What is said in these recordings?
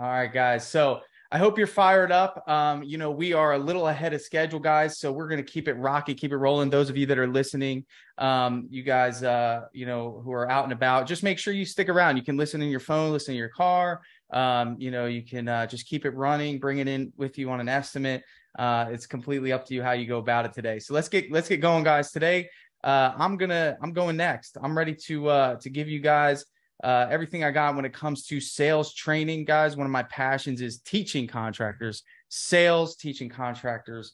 All right, guys. So I hope you're fired up. We are a little ahead of schedule, guys. So we're going to keep it rocking, keep it rolling. Those of you that are listening, you guys, who are out and about, just make sure you stick around. You can listen in your phone, listen in your car. You can just keep it running, bring it in with you on an estimate. It's completely up to you how you go about it today. So let's get going, guys. Today, I'm going next. I'm ready to give you guys everything I got when it comes to sales training, guys. One of my passions is teaching contractors, teaching contractors,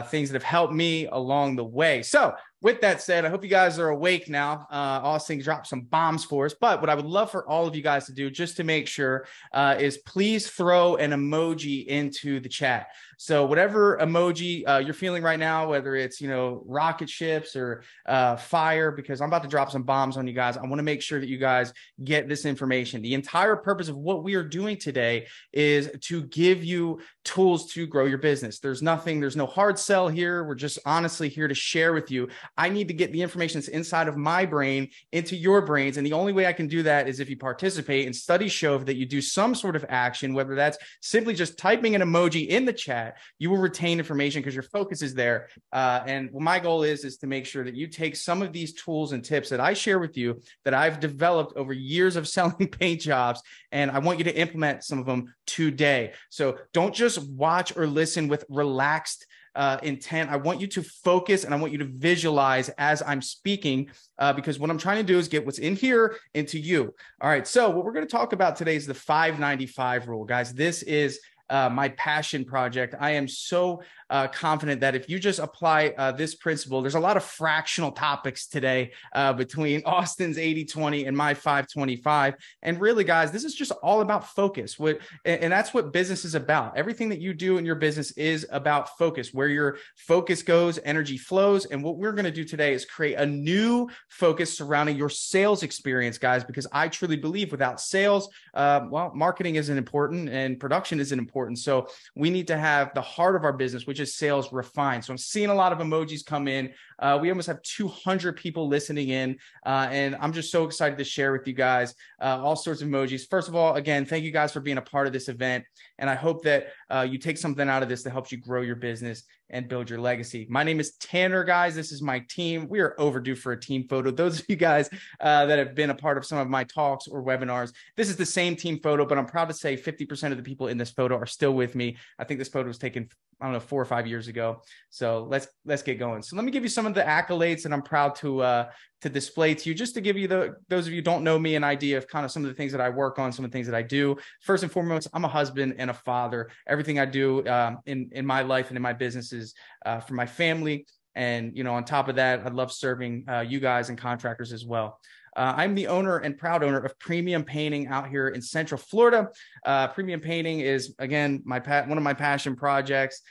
things that have helped me along the way. So with that said, I hope you guys are awake now. Austin dropped some bombs for us, but what I would love for all of you guys to do, just to make sure, is please throw an emoji into the chat. So whatever emoji you're feeling right now, whether it's, rocket ships or fire, because I'm about to drop some bombs on you guys. I want to make sure that you guys get this information. The entire purpose of what we are doing today is to give you tools to grow your business. There's no hard sell here. We're just honestly here to share with you. I need to get the information that's inside of my brain into your brains. And the only way I can do that is if you participate, and studies show that you do some sort of action, whether that's simply just typing an emoji in the chat, you will retain information because your focus is there. And my goal is to make sure that you take some of these tools and tips that I share with you that I've developed over years of selling paint jobs. And I want you to implement some of them today. So don't just watch or listen with relaxed intent. I want you to focus and I want you to visualize as I'm speaking, because what I'm trying to do is get what's in here into you. All right. So what we're going to talk about today is the 595 rule, guys. This is my passion project. I am so confident that if you just apply this principle, there's a lot of fractional topics today between Austin's 80-20 and my 525. And really, guys, this is just all about focus. And that's what business is about. Everything that you do in your business is about focus. Where your focus goes, energy flows. And what we're going to do today is create a new focus surrounding your sales experience, guys, because I truly believe without sales, marketing isn't important and production isn't important. So we need to have the heart of our business, which is sales, refined. So I'm seeing a lot of emojis come in. We almost have 200 people listening in, and I'm just so excited to share with you guys all sorts of emojis. First of all, again, thank you guys for being a part of this event, and I hope that you take something out of this that helps you grow your business and build your legacy. My name is Tanner, guys. This is my team. We are overdue for a team photo. Those of you guys that have been a part of some of my talks or webinars, this is the same team photo, but I'm proud to say 50% of the people in this photo are still with me. I think this photo was taken, 4 or 5 years ago. So let's get going. So let me give you some of the accolades that I'm proud to display to you, just to give you those of you who don't know me an idea of kind of some of the things that I work on, some of the things that I do. First and foremost, I'm a husband and a father. Everything I do in my life and in my business is for my family. And, on top of that, I love serving you guys and contractors as well. I'm the owner and proud owner of Premium Painting out here in Central Florida. Premium Painting is, again, one of my passion projects.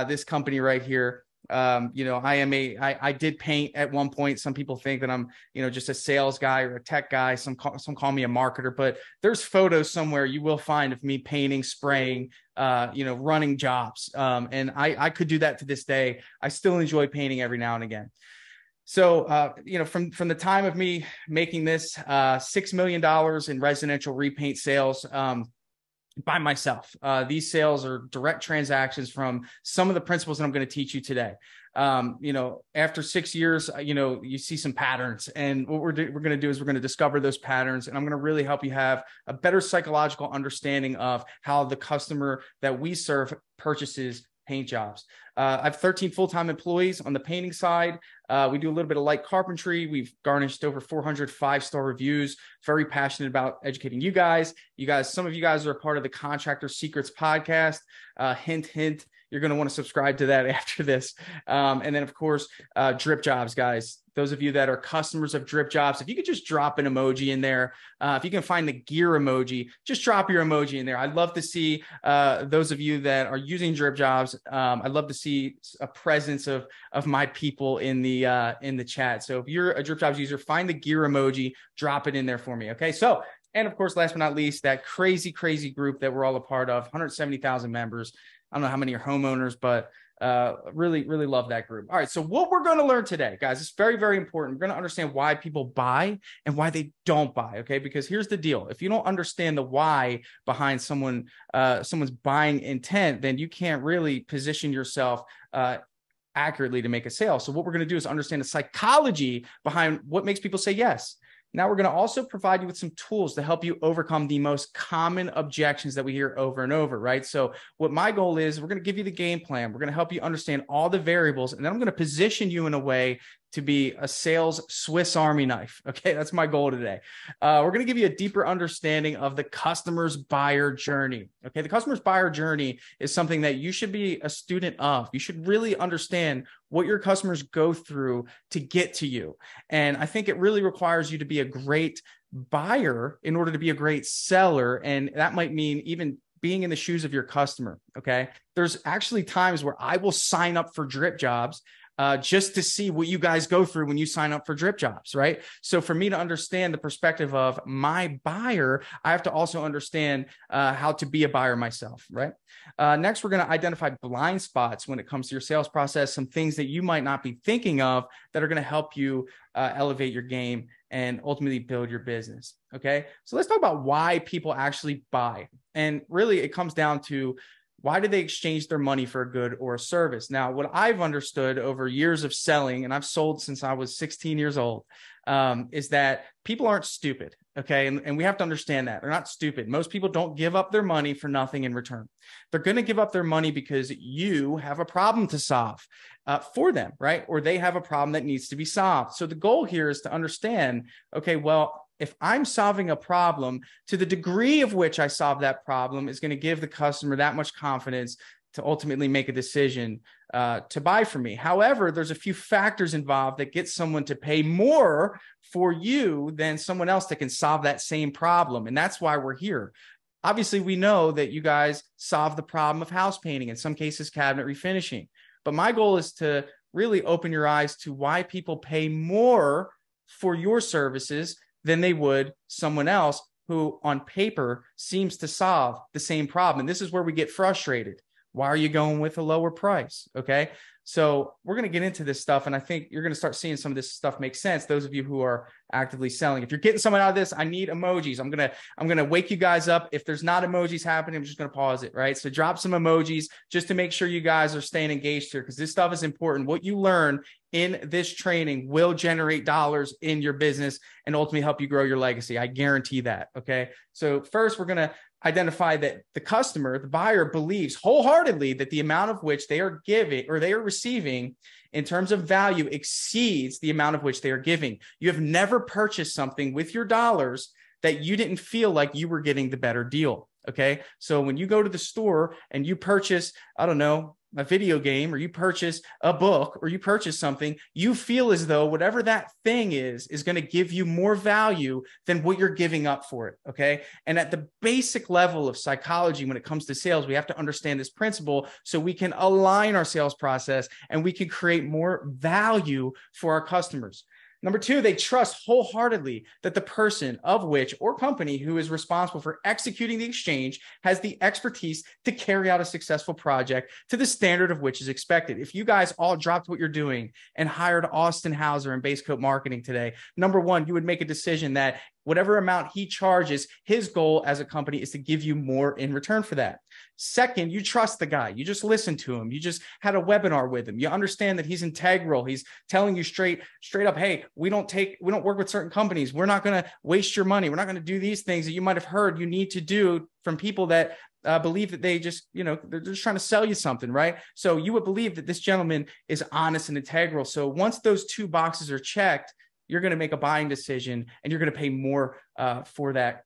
This company right here. I did paint at one point. Some people think that I'm, just a sales guy or a tech guy. Some call me a marketer, but there's photos somewhere you will find of me painting, spraying, running jobs. And I could do that to this day. I still enjoy painting every now and again. So, from the time of me making this $6 million in residential repaint sales, by myself. These sales are direct transactions from some of the principles that I'm going to teach you today. After 6 years, you see some patterns, and what we're going to do is we're going to discover those patterns, and I'm going to really help you have a better psychological understanding of how the customer that we serve purchases paint jobs. I have 13 full-time employees on the painting side. We do a little bit of light carpentry. We've garnished over 400 5-star reviews. Very passionate about educating you guys. Some of you guys are a part of the Contractor Secrets podcast. Hint, hint. You're going to want to subscribe to that after this. And then, of course, Dripjobs, guys. Those of you that are customers of Dripjobs, if you could just drop an emoji in there, if you can find the gear emoji, just drop your emoji in there. I'd love to see those of you that are using Dripjobs. I'd love to see a presence of my people in the chat. So if you're a Dripjobs user, find the gear emoji, drop it in there for me. Okay. So, and of course, last but not least, that crazy group that we're all a part of, 170,000 members. I don't know how many are homeowners, but Really, really love that group. All right. So what we're going to learn today, guys, is very, very important. We're going to understand why people buy and why they don't buy. Okay. Because here's the deal. If you don't understand the why behind someone's buying intent, then you can't really position yourself accurately to make a sale. So what we're going to do is understand the psychology behind what makes people say yes. Now we're going to also provide you with some tools to help you overcome the most common objections that we hear over and over, right? So what my goal is, we're going to give you the game plan. We're going to help you understand all the variables, and then I'm going to position you in a way to be a sales Swiss Army knife. Okay, that's my goal today. We're going to give you a deeper understanding of the customer's buyer journey. Okay, the customer's buyer journey is something that you should be a student of. You should really understand what your customers go through to get to you. And I think it really requires you to be a great buyer in order to be a great seller. And that might mean even being in the shoes of your customer. Okay, there's actually times where I will sign up for Dripjobs just to see what you guys go through when you sign up for Dripjobs, right? So for me to understand the perspective of my buyer, I have to also understand how to be a buyer myself, right? Next, we're going to identify blind spots when it comes to your sales process, some things that you might not be thinking of that are going to help you elevate your game and ultimately build your business, okay? So let's talk about why people actually buy. And really, it comes down to, why do they exchange their money for a good or a service? Now, what I've understood over years of selling, and I've sold since I was 16 years old, is that people aren't stupid, okay? And we have to understand that. They're not stupid. Most people don't give up their money for nothing in return. They're going to give up their money because you have a problem to solve for them, right? Or they have a problem that needs to be solved. So the goal here is to understand, okay, well, if I'm solving a problem, to the degree of which I solve that problem is going to give the customer that much confidence to ultimately make a decision to buy from me. However, there's a few factors involved that get someone to pay more for you than someone else that can solve that same problem. And that's why we're here. Obviously, we know that you guys solve the problem of house painting, in some cases, cabinet refinishing. But my goal is to really open your eyes to why people pay more for your services than they would someone else who on paper seems to solve the same problem. And this is where we get frustrated. Why are you going with a lower price? Okay. So we're going to get into this stuff. And I think you're going to start seeing some of this stuff make sense. Those of you who are actively selling, if you're getting someone out of this, I need emojis. I'm going to wake you guys up. If there's not emojis happening, I'm just going to pause it. Right. So drop some emojis just to make sure you guys are staying engaged here, because this stuff is important. What you learn in this training will generate dollars in your business and ultimately help you grow your legacy. I guarantee that. Okay. So first, we're going to identify that the customer, the buyer, believes wholeheartedly that the amount of which they are giving or they are receiving in terms of value exceeds the amount of which they are giving. You have never purchased something with your dollars that you didn't feel like you were getting the better deal. Okay. So when you go to the store and you purchase, I don't know, a video game, or you purchase a book, or you purchase something, you feel as though whatever that thing is going to give you more value than what you're giving up for it. Okay. And at the basic level of psychology, when it comes to sales, we have to understand this principle so we can align our sales process and we can create more value for our customers. Number two, they trust wholeheartedly that the person of which or company who is responsible for executing the exchange has the expertise to carry out a successful project to the standard of which is expected. If you guys all dropped what you're doing and hired Austin Hauser in Base Coat Marketing today, number one, you would make a decision that whatever amount he charges, his goal as a company is to give you more in return for that. Second, you trust the guy. You just listen to him. You just had a webinar with him. You understand that he's integral. He's telling you straight up, hey, we don't work with certain companies. We're not going to waste your money. We're not going to do these things that you might have heard you need to do from people that believe that they just, they're just trying to sell you something, right? So you would believe that this gentleman is honest and integral. So once those two boxes are checked, you're going to make a buying decision and you're going to pay more for that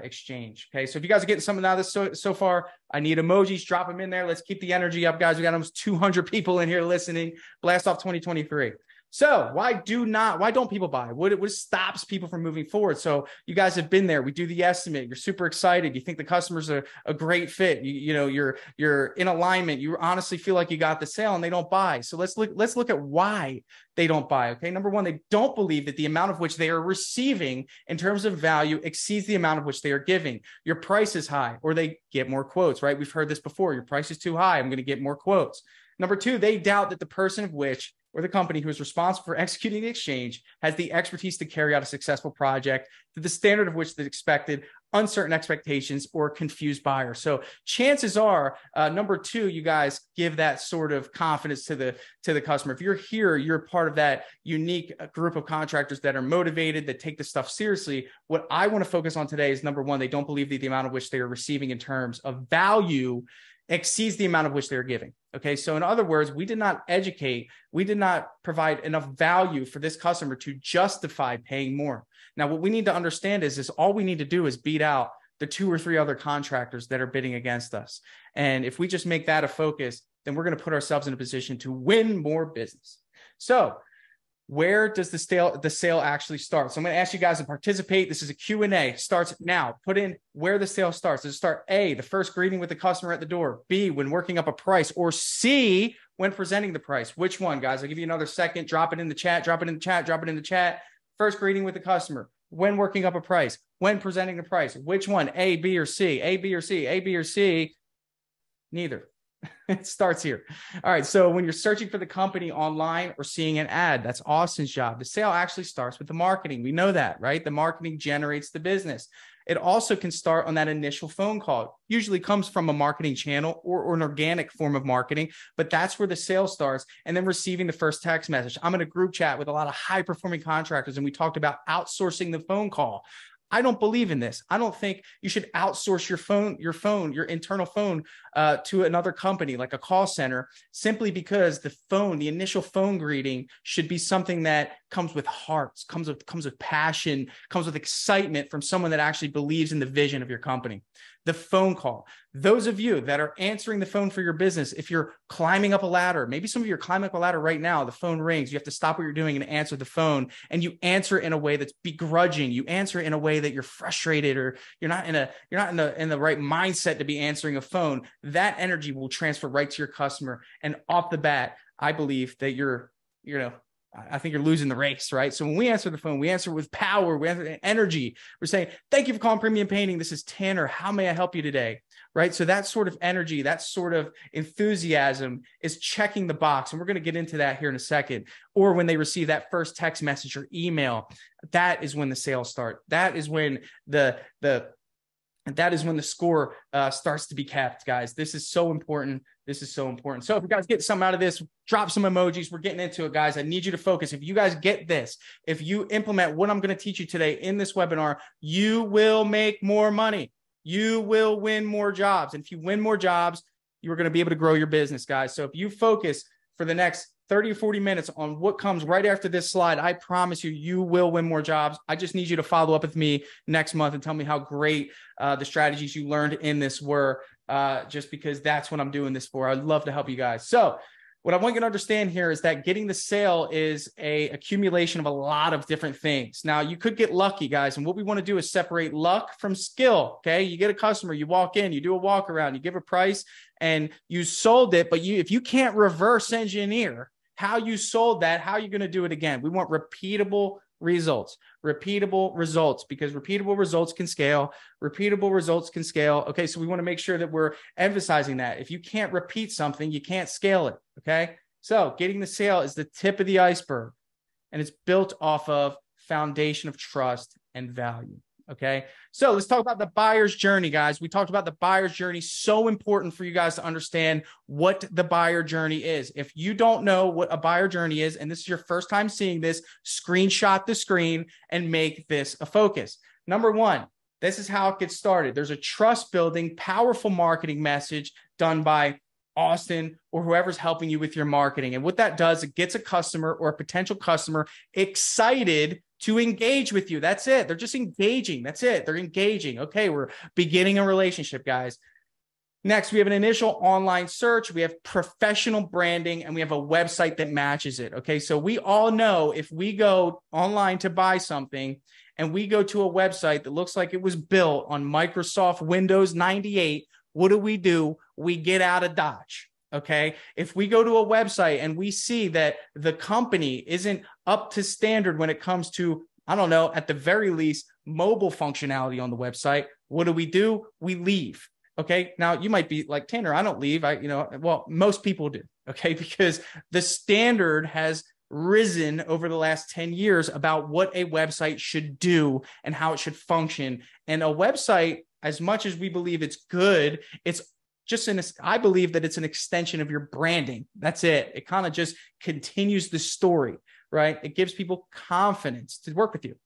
exchange. Okay. So if you guys are getting something out of this so far, I need emojis, drop them in there. Let's keep the energy up, guys. We got almost 200 people in here listening. Blast off 2023. So why don't people buy? What stops people from moving forward? So you guys have been there. We do the estimate. You're super excited. You think the customers are a great fit. You're in alignment. You honestly feel like you got the sale and they don't buy. So let's look at why they don't buy. Okay. Number one, they don't believe that the amount of which they are receiving in terms of value exceeds the amount of which they are giving. Your price is high, or they get more quotes, right? We've heard this before. Your price is too high. I'm going to get more quotes. Number two, they doubt that the person of which or the company who is responsible for executing the exchange has the expertise to carry out a successful project to the standard of which they expected, uncertain expectations, or confused buyer. So chances are, number two, you guys give that sort of confidence to the customer. If you're here, you're part of that unique group of contractors that are motivated, that take this stuff seriously. What I want to focus on today is, number one, they don't believe that the amount of which they are receiving in terms of value exceeds the amount of which they're giving. Okay. So in other words, we did not educate, we did not provide enough value for this customer to justify paying more. Now, what we need to understand is all we need to do is beat out the 2 or 3 other contractors that are bidding against us. And if we just make that a focus, then we're going to put ourselves in a position to win more business. So where does the sale actually start? So I'm going to ask you guys to participate. This is a Q&A. Starts now. Put in where the sale starts. Does it start A, the first greeting with the customer at the door, B, when working up a price, or C, when presenting the price? Which one, guys? I'll give you another second. Drop it in the chat. Drop it in the chat. Drop it in the chat. First greeting with the customer, when working up a price, when presenting the price. Which one? A, B, or C? A, B, or C? A, B, or C? Neither. It starts here. All right. So when you're searching for the company online or seeing an ad, that's Austin's job. The sale actually starts with the marketing. We know that, right? The marketing generates the business. It also can start on that initial phone call. Usually comes from a marketing channel or an organic form of marketing, but that's where the sale starts. And then receiving the first text message. I'm in a group chat with a lot of high performing contractors, and we talked about outsourcing the phone call. I don't believe in this. I don't think you should outsource your internal phone to another company like a call center, simply because the initial phone greeting should be something that comes with hearts, comes with passion, comes with excitement from someone that actually believes in the vision of your company. The phone call. Those of you that are answering the phone for your business, if you're climbing up a ladder, maybe some of you are climbing up a ladder right now, the phone rings, you have to stop what you're doing and answer the phone, and you answer in a way that's begrudging. You answer in a way that you're frustrated, or you're not in the right mindset to be answering a phone. That energy will transfer right to your customer. And off the bat, I believe that I think you're losing the race, right? So when we answer the phone, we answer with power, we answer with energy. We're saying, thank you for calling Premium Painting. This is Tanner. How may I help you today? Right? So that sort of energy, that sort of enthusiasm is checking the box. And we're going to get into that here in a second. Or when they receive that first text message or email, that is when the sales start. That is when the score starts to be capped, guys. This is so important. This is so important. So if you guys get something out of this, drop some emojis. We're getting into it, guys. I need you to focus. If you guys get this, if you implement what I'm going to teach you today in this webinar, you will make more money. You will win more jobs. And if you win more jobs, you're going to be able to grow your business, guys. So if you focus for the next 30 or 40 minutes on what comes right after this slide, I promise you, you will win more jobs. I just need you to follow up with me next month and tell me how great the strategies you learned in this were, just because that's what I'm doing this for. I'd love to help you guys. So what I want you to understand here is that getting the sale is a accumulation of a lot of different things. Now, you could get lucky, guys. And what we want to do is separate luck from skill. Okay. You get a customer, you walk in, you do a walk around, you give a price and you sold it. But if you can't reverse engineer how you sold that, how are you going to do it again? We want repeatable results, because repeatable results can scale. Repeatable results can scale. Okay. So we want to make sure that we're emphasizing that. If you can't repeat something, you can't scale it. Okay. So getting the sale is the tip of the iceberg, and it's built off of foundation of trust and value. Okay. So let's talk about the buyer's journey, guys. We talked about the buyer's journey. So important for you guys to understand what the buyer journey is. If you don't know what a buyer journey is, and this is your first time seeing this, screenshot the screen and make this a focus. Number one, this is how it gets started. There's a trust building, powerful marketing message done by Austin or whoever's helping you with your marketing. And what that does, it gets a customer or a potential customer excited to engage with you. That's it. They're just engaging. That's it. They're engaging. Okay, we're beginning a relationship, guys. Next, we have an initial online search. We have professional branding, and we have a website that matches it. Okay, so we all know if we go online to buy something and we go to a website that looks like it was built on Microsoft Windows 98, what do? We get out of Dodge. Okay. If we go to a website and we see that the company isn't up to standard when it comes to, I don't know, at the very least, mobile functionality on the website, what do? We leave. Okay. Now you might be like, Tanner, I don't leave. Well, most people do. Okay. Because the standard has risen over the last 10 years about what a website should do and how it should function. And a website, as much as we believe it's good, it's just I believe that it's an extension of your branding. That's it. It kind of just continues the story, right? It gives people confidence to work with you.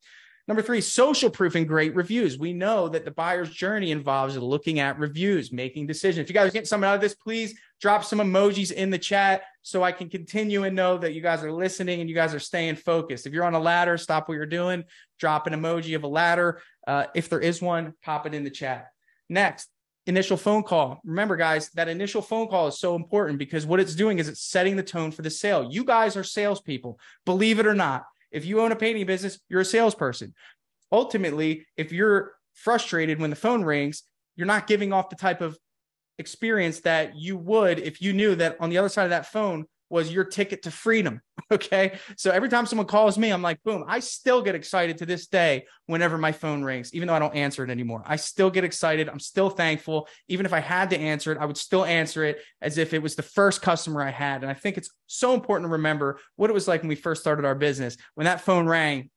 Number 3, social proof and great reviews. We know that the buyer's journey involves looking at reviews, making decisions. If you guys are getting something out of this, please drop some emojis in the chat so I can continue and know that you guys are listening and you guys are staying focused. If you're on a ladder, stop what you're doing, drop an emoji of a ladder. If there is one, pop it in the chat. Next, initial phone call. Remember, guys, that initial phone call is so important because what it's doing is it's setting the tone for the sale. You guys are salespeople, believe it or not. If you own a painting business, you're a salesperson. Ultimately, if you're frustrated when the phone rings, you're not giving off the type of experience that you would if you knew that on the other side of that phone was your ticket to freedom. Okay. So every time someone calls me, I'm like, boom, I still get excited to this day whenever my phone rings, even though I don't answer it anymore. I still get excited. I'm still thankful. Even if I had to answer it, I would still answer it as if it was the first customer I had. And I think it's so important to remember what it was like when we first started our business. When that phone rang,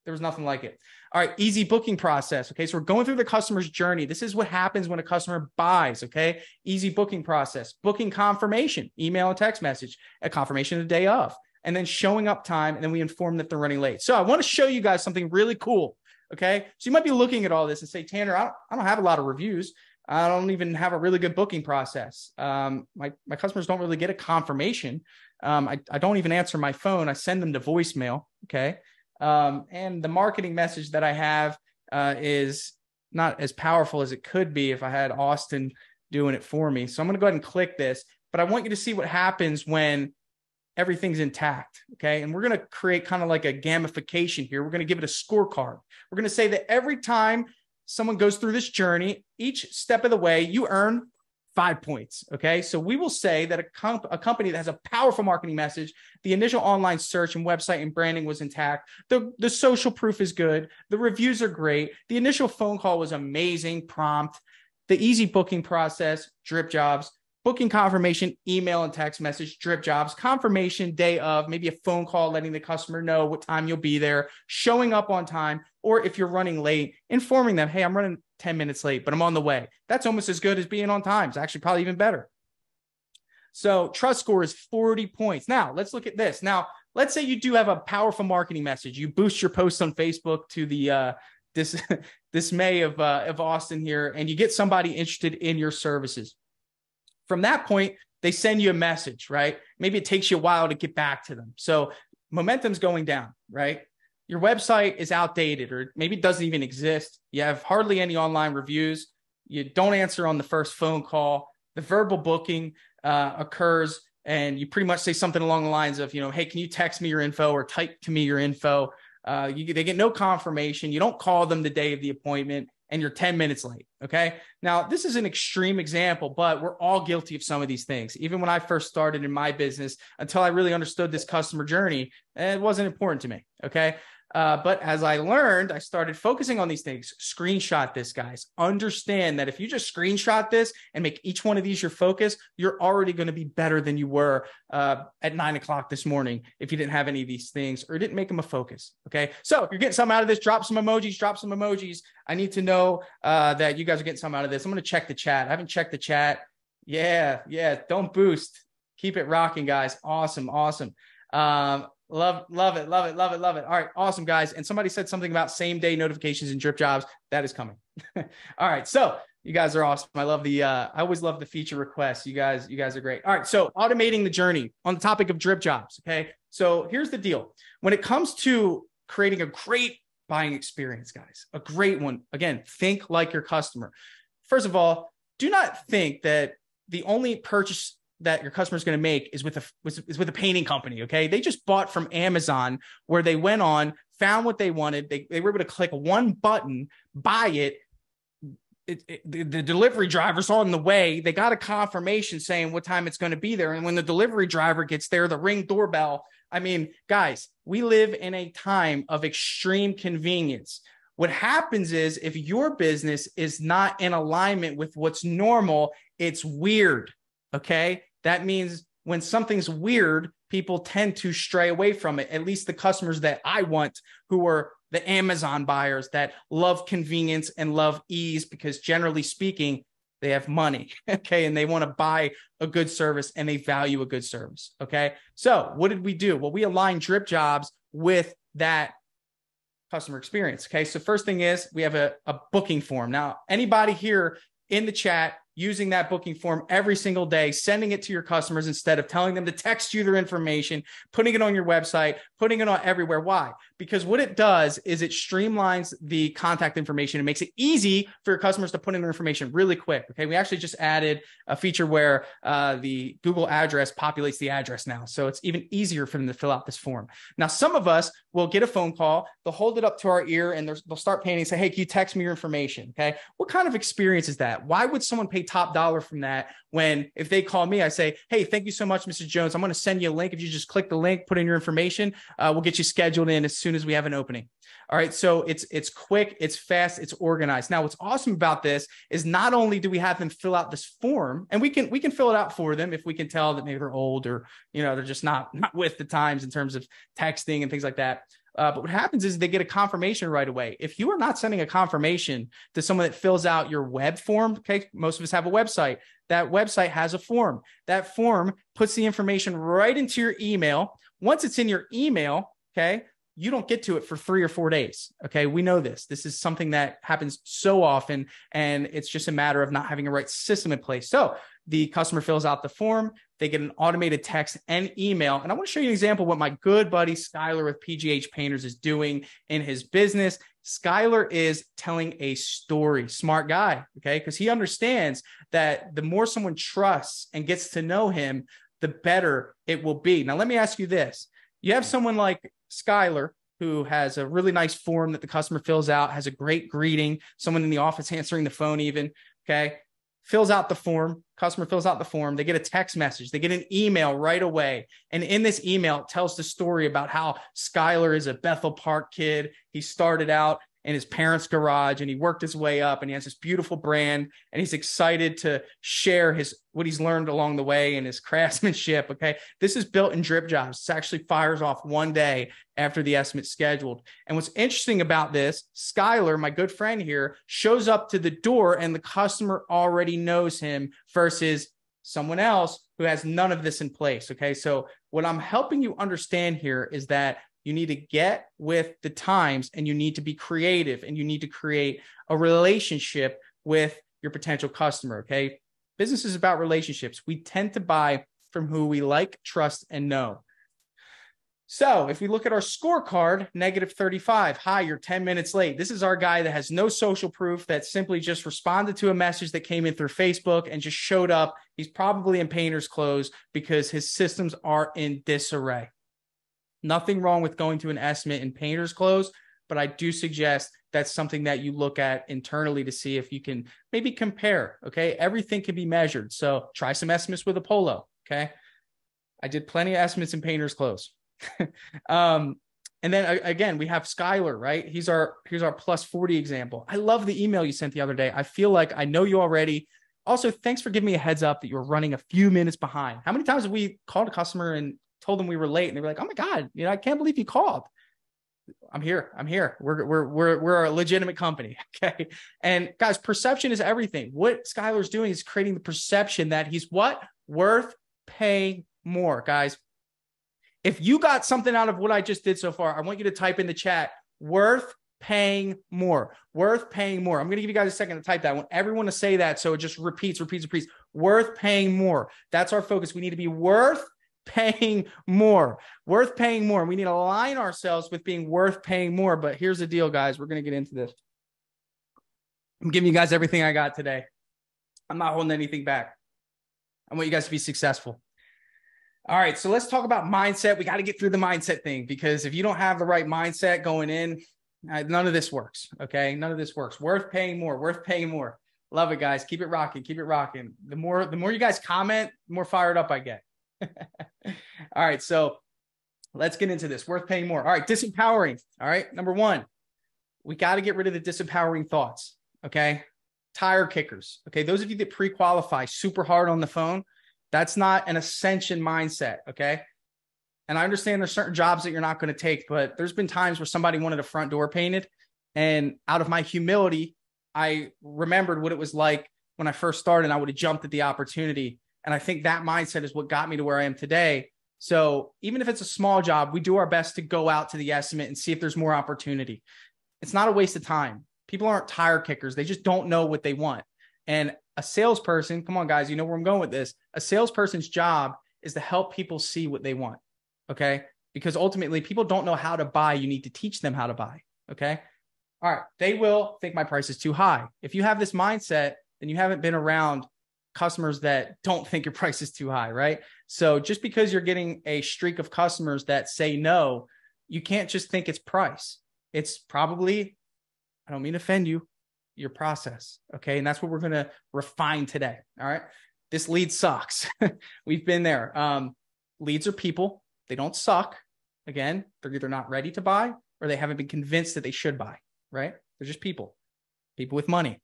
there was nothing like it. All right, easy booking process. Okay, so we're going through the customer's journey. This is what happens when a customer buys. Okay, easy booking process, booking confirmation, email and text message, a confirmation the day of, and then showing up time, and then we inform that they're running late. So I want to show you guys something really cool. Okay, so you might be looking at all this and say, Tanner, I don't have a lot of reviews. I don't even have a really good booking process. My customers don't really get a confirmation. I don't even answer my phone. I send them to voicemail. Okay. And the marketing message that I have is not as powerful as it could be if I had Austin doing it for me. So I'm going to go ahead and click this, but I want you to see what happens when everything's intact. Okay. And we're going to create kind of like a gamification here. We're going to give it a scorecard. We're going to say that every time someone goes through this journey, each step of the way, you earn 5 points. Okay. So we will say that a company that has a powerful marketing message, the initial online search and website and branding was intact. The social proof is good. The reviews are great. The initial phone call was amazing, prompt. The easy booking process, Dripjobs. Booking confirmation, email and text message, Dripjobs. Confirmation day of, maybe a phone call letting the customer know what time you'll be there, showing up on time, or if you're running late, informing them, hey, I'm running 10 minutes late, but I'm on the way. That's almost as good as being on time. It's actually probably even better. So trust score is 40 points. Now, let's look at this. Now, let's say you do have a powerful marketing message. You boost your posts on Facebook to the dismay of Austin here, and you get somebody interested in your services. From that point, they send you a message, right? Maybe it takes you a while to get back to them. So momentum's going down, right? Your website is outdated, or maybe it doesn't even exist. You have hardly any online reviews. You don't answer on the first phone call. The verbal booking occurs, and you pretty much say something along the lines of, hey, can you text me your info or type to me your info? They get no confirmation. You don't call them the day of the appointment, and you're 10 minutes late. Okay. Now, this is an extreme example, but we're all guilty of some of these things. Even when I first started in my business, until I really understood this customer journey, it wasn't important to me. Okay. But as I learned, I started focusing on these things. Screenshot this, guys. Understand that if you just screenshot this and make each one of these your focus, you're already going to be better than you were at 9 o'clock this morning if you didn't have any of these things or didn't make them a focus. Okay. So if you're getting something out of this, drop some emojis. I need to know that you guys are getting something out of this. I'm going to check the chat. I haven't checked the chat. Yeah. Don't boost. Keep it rocking, guys. Awesome. Love it. All right. Awesome, guys. And somebody said something about same day notifications in Dripjobs. That is coming. All right. So you guys are awesome. I always love the feature requests. You guys are great. All right. So automating the journey on the topic of Dripjobs. Okay. So here's the deal. When it comes to creating a great buying experience, guys, a great one, again, think like your customer. First of all, do not think that the only purchase that your customer is going to make is with a painting company. Okay. They just bought from Amazon, where they went on, found what they wanted. They were able to click one button, buy it. The delivery driver's on the way. They got a confirmation saying what time it's going to be there. And when the delivery driver gets there, the Ring doorbell. I mean, guys, we live in a time of extreme convenience. What happens is if your business is not in alignment with what's normal, it's weird. Okay. That means when something's weird, people tend to stray away from it. At least the customers that I want, who are the Amazon buyers that love convenience and love ease, because generally speaking, they have money, okay, and they want to buy a good service and they value a good service, okay? So what did we do? Well, we aligned Dripjobs with that customer experience, okay? So first thing is we have a booking form. Now, anybody here in the chat using that booking form every single day, sending it to your customers instead of telling them to text you their information, putting it on your website, putting it on everywhere. Why? Because what it does is it streamlines the contact information. It makes it easy for your customers to put in their information really quick. Okay. We actually just added a feature where the Google address populates the address now. So it's even easier for them to fill out this form. Now, some of us will get a phone call, they'll hold it up to our ear and they'll start painting and say, hey, can you text me your information? Okay. What kind of experience is that? Why would someone pay top dollar from that when if they call me, I say, hey, thank you so much, Mr. Jones. I'm going to send you a link. If you just click the link, put in your information, we'll get you scheduled in as soon as we have an opening. All right. So it's quick, it's fast, it's organized. Now, what's awesome about this is not only do we have them fill out this form, and we can fill it out for them if we can tell that maybe they're old or, they're just not with the times in terms of texting and things like that. But what happens is they get a confirmation right away. If you are not sending a confirmation to someone that fills out your web form, okay, most of us have a website. That website has a form. That form puts the information right into your email. Once it's in your email, okay, you don't get to it for 3 or 4 days. Okay. We know this. This is something that happens so often, and it's just a matter of not having a right system in place. So the customer fills out the form, they get an automated text and email. And I want to show you an example of what my good buddy Skylar with PGH Painters is doing in his business. Skylar is telling a story. Smart guy. Okay. Because he understands that the more someone trusts and gets to know him, the better it will be. Now, let me ask you this. You have someone like Skylar, who has a really nice form that the customer fills out, has a great greeting, someone in the office answering the phone even, okay, fills out the form, customer fills out the form, they get a text message, they get an email right away. And in this email, it tells the story about how Skylar is a Bethel Park kid. He started out in his parents' garage and he worked his way up and he has this beautiful brand and he's excited to share what he's learned along the way and his craftsmanship. Okay. This is built in Dripjobs. It actually fires off one day after the estimate's scheduled. And what's interesting about this, Skylar, my good friend here, shows up to the door and the customer already knows him versus someone else who has none of this in place. Okay. So what I'm helping you understand here is that you need to get with the times and you need to be creative and you need to create a relationship with your potential customer. Okay. Business is about relationships. We tend to buy from who we like, trust, and know. So if we look at our scorecard, -35, hi, you're 10 minutes late. This is our guy that has no social proof, that simply just responded to a message that came in through Facebook and just showed up. He's probably in painter's clothes because his systems are in disarray. Nothing wrong with going to an estimate in painter's clothes, but I do suggest that's something that you look at internally to see if you can maybe compare. Okay. Everything can be measured. So try some estimates with a polo. Okay. I did plenty of estimates in painter's clothes. And then again, we have Skylar, right? Here's our plus 40 example. I love the email you sent the other day. I feel like I know you already. Also, thanks for giving me a heads up that you were running a few minutes behind. How many times have we called a customer and told them we were late and they were like, oh my God, I can't believe you called. I'm here. We're a legitimate company. Okay. And guys, perception is everything. What Skylar's doing is creating the perception that he's what? Worth paying more. Guys, if you got something out of what I just did so far, I want you to type in the chat, worth paying more, worth paying more. I'm going to give you guys a second to type that. I want everyone to say that. So it just repeats, worth paying more. That's our focus. We need to be worth paying more. We need to align ourselves with being worth paying more. But here's the deal, guys. We're going to get into this. I'm giving you guys everything I got today. I'm not holding anything back. I want you guys to be successful. All right. So let's talk about mindset. We got to get through the mindset thing, because if you don't have the right mindset going in, none of this works. Okay. None of this works. Worth paying more. Love it, guys. Keep it rocking. The more you guys comment, the more fired up I get. All right, so let's get into this. Worth paying more. All right, disempowering. All right, number one, we got to get rid of the disempowering thoughts. Okay. Tire kickers. Okay. Those of you that pre-qualify super hard on the phone, that's not an ascension mindset. Okay. And I understand there's certain jobs that you're not going to take, but there's been times where somebody wanted a front door painted. And out of my humility, I remembered what it was like when I first started, and I would have jumped at the opportunity. And I think that mindset is what got me to where I am today. So even if it's a small job, we do our best to go out to the estimate and see if there's more opportunity. It's not a waste of time. People aren't tire kickers. They just don't know what they want. And a salesperson, come on, guys, you know where I'm going with this. A salesperson's job is to help people see what they want. Okay. Because ultimately people don't know how to buy. You need to teach them how to buy. Okay. All right. They will think my price is too high. If you have this mindset, then you haven't been around customers that don't think your price is too high. Right. So just because you're getting a streak of customers that say no, you can't just think it's price. It's probably, I don't mean to offend you, your process. Okay. And that's what we're going to refine today. All right. This lead sucks. We've been there. Leads are people. They don't suck. Again, they're either not ready to buy or they haven't been convinced that they should buy, right? They're just people with money.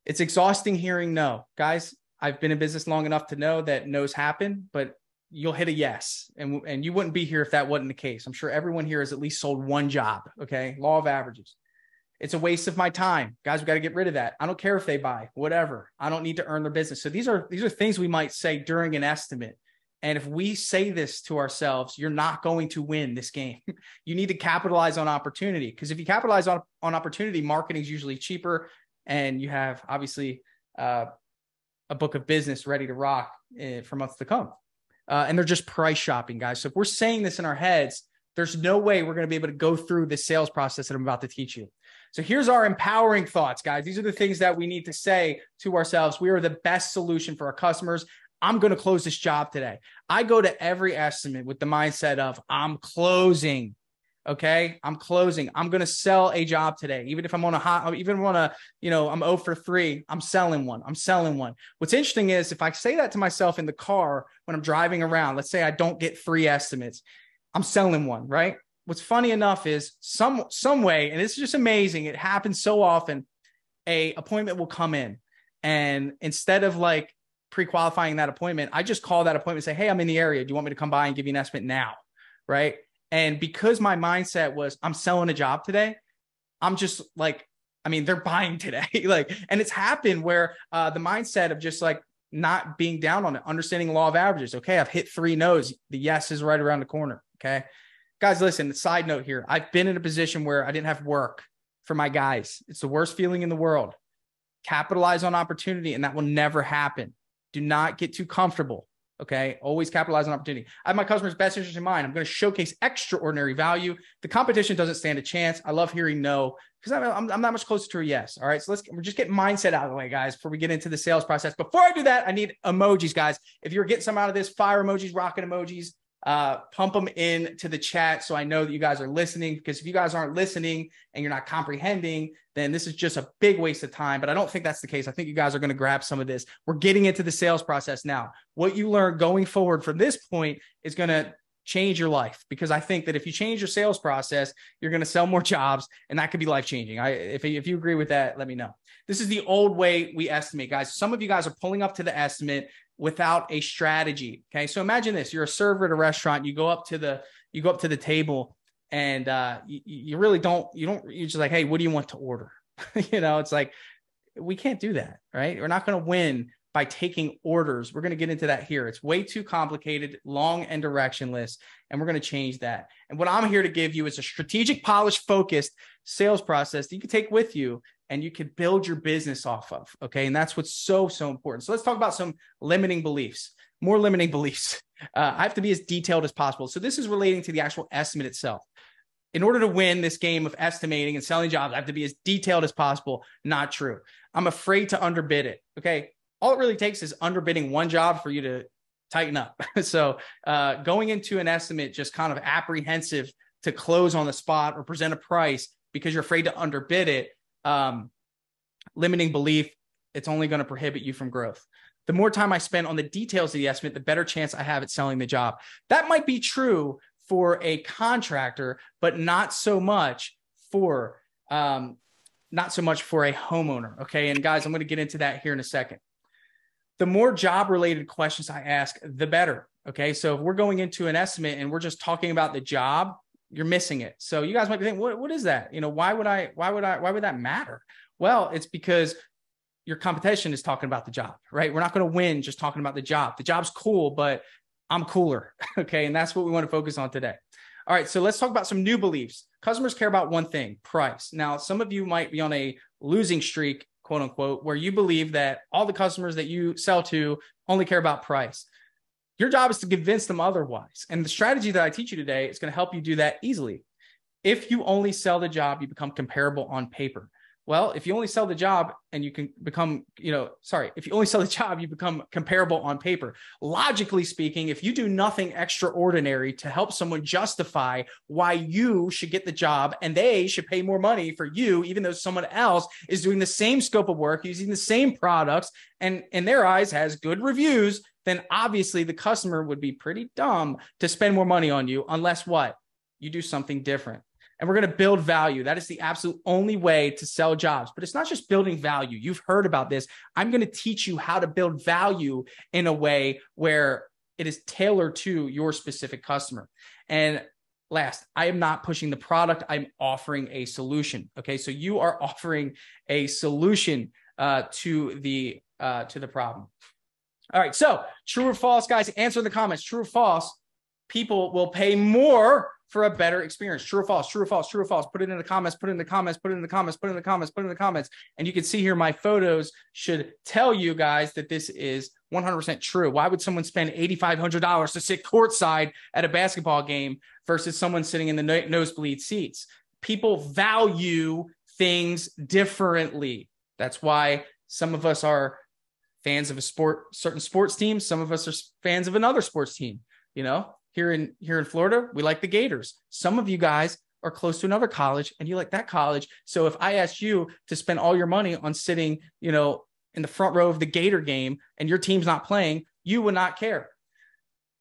It's exhausting hearing no. Guys, I've been in business long enough to know that no's happen, but you'll hit a yes. And you wouldn't be here if that wasn't the case. I'm sure everyone here has at least sold one job. Okay. Law of averages. It's a waste of my time. Guys, we got to get rid of that. I don't care if they buy, whatever. I don't need to earn their business. So these are things we might say during an estimate. And if we say this to ourselves, you're not going to win this game. You need to capitalize on opportunity, because if you capitalize on opportunity, marketing is usually cheaper, and you have obviously a book of business ready to rock for months to come. And they're just price shopping, guys. So if we're saying this in our heads, there's no way we're going to be able to go through the sales process that I'm about to teach you. So here's our empowering thoughts, guys. These are the things that we need to say to ourselves. We are the best solution for our customers. I'm going to close this job today. I go to every estimate with the mindset of I'm closing. Okay. I'm closing. I'm going to sell a job today. Even if I'm on I'm 0 for 3, I'm selling one. What's interesting is if I say that to myself in the car, when I'm driving around, let's say I don't get 3 estimates, I'm selling one, right? What's funny enough is some way, and it's just amazing. It happens so often. A appointment will come in, and instead of like pre-qualifying that appointment, I just call that appointment and say, hey, I'm in the area. Do you want me to come by and give you an estimate now? Right. And because my mindset was I'm selling a job today, I'm just like, I mean, they're buying today. And it's happened where the mindset of just like not being down on it, understanding law of averages. Okay. I've hit 3 no's. The yes is right around the corner. Okay. Guys, listen, side note here. I've been in a position where I didn't have work for my guys. It's the worst feeling in the world. Capitalize on opportunity, and that will never happen. Do not get too comfortable. Okay. Always capitalize on opportunity. I have my customer's best interest in mind. I'm going to showcase extraordinary value. The competition doesn't stand a chance. I love hearing no, because I'm not much closer to a yes. All right. So we're just get mindset out of the way, guys, before we get into the sales process. Before I do that, I need emojis, guys. If you're getting some out of this, fire emojis, rocket emojis, pump them into the chat so I know that you guys are listening, because if you guys aren't listening and you're not comprehending, then this is just a big waste of time. But I don't think that's the case. I think you guys are going to grab some of this. We're getting into the sales process now. What you learn going forward from this point is going to change your life, because I think that if you change your sales process, you're going to sell more jobs, and that could be life-changing. If you agree with that, let me know. This is the old way we estimate, guys. Some of you guys are pulling up to the estimate without a strategy. Okay. So imagine this, you're a server at a restaurant, you go up to the table, and you're just like, hey, what do you want to order? It's like, we can't do that, right? We're not going to win by taking orders. We're going to get into that here. It's way too complicated, long and directionless, and we're going to change that. And what I'm here to give you is a strategic, polished, focused sales process that you can take with you and you can build your business off of. Okay. And that's what's so, so important. So let's talk about some limiting beliefs, more limiting beliefs. I have to be as detailed as possible. So this is relating to the actual estimate itself. In order to win this game of estimating and selling jobs, I have to be as detailed as possible. Not true. I'm afraid to underbid it. Okay. All it really takes is underbidding one job for you to tighten up. So going into an estimate, just kind of apprehensive to close on the spot or present a price because you're afraid to underbid it, limiting belief, it's only going to prohibit you from growth. The more time I spend on the details of the estimate, the better chance I have at selling the job. That might be true for a contractor, but not so much for not so much for a homeowner. Okay. And guys, I'm going to get into that here in a second. The more job related questions I ask, the better. Okay. So if we're going into an estimate and we're just talking about the job, you're missing it. So you guys might be thinking, what is that? Why would that matter? Well, it's because your competition is talking about the job, right? We're not going to win just talking about the job. The job's cool, but I'm cooler. Okay. And that's what we want to focus on today. All right. So let's talk about some new beliefs. Customers care about one thing, price. Now, some of you might be on a losing streak, quote unquote, where you believe that all the customers that you sell to only care about price. Your job is to convince them otherwise. And the strategy that I teach you today is going to help you do that easily. If you only sell the job, you become comparable on paper. Well, if you only sell the job and you can become, if you only sell the job, you become comparable on paper. Logically speaking, if you do nothing extraordinary to help someone justify why you should get the job and they should pay more money for you, even though someone else is doing the same scope of work, using the same products, and in their eyes has good reviews, then obviously the customer would be pretty dumb to spend more money on you unless what? You do something different. And we're going to build value. That is the absolute only way to sell jobs. But it's not just building value. You've heard about this. I'm going to teach you how to build value in a way where it is tailored to your specific customer. And last, I am not pushing the product. I'm offering a solution. Okay. So you are offering a solution to the problem. All right. So true or false, guys, answer in the comments. True or false, people will pay more for a better experience. True or false, true or false, true or false. Put it in the comments, put it in the comments, put it in the comments, put it in the comments, put it in the comments. And you can see here, my photos should tell you guys that this is 100% true. Why would someone spend $8,500 to sit courtside at a basketball game versus someone sitting in the nosebleed seats? People value things differently. That's why some of us are fans of certain sports team. Some of us are fans of another sports team, Here in Florida, we like the Gators. Some of you guys are close to another college and you like that college. So if I asked you to spend all your money on sitting, in the front row of the Gator game and your team's not playing, you would not care.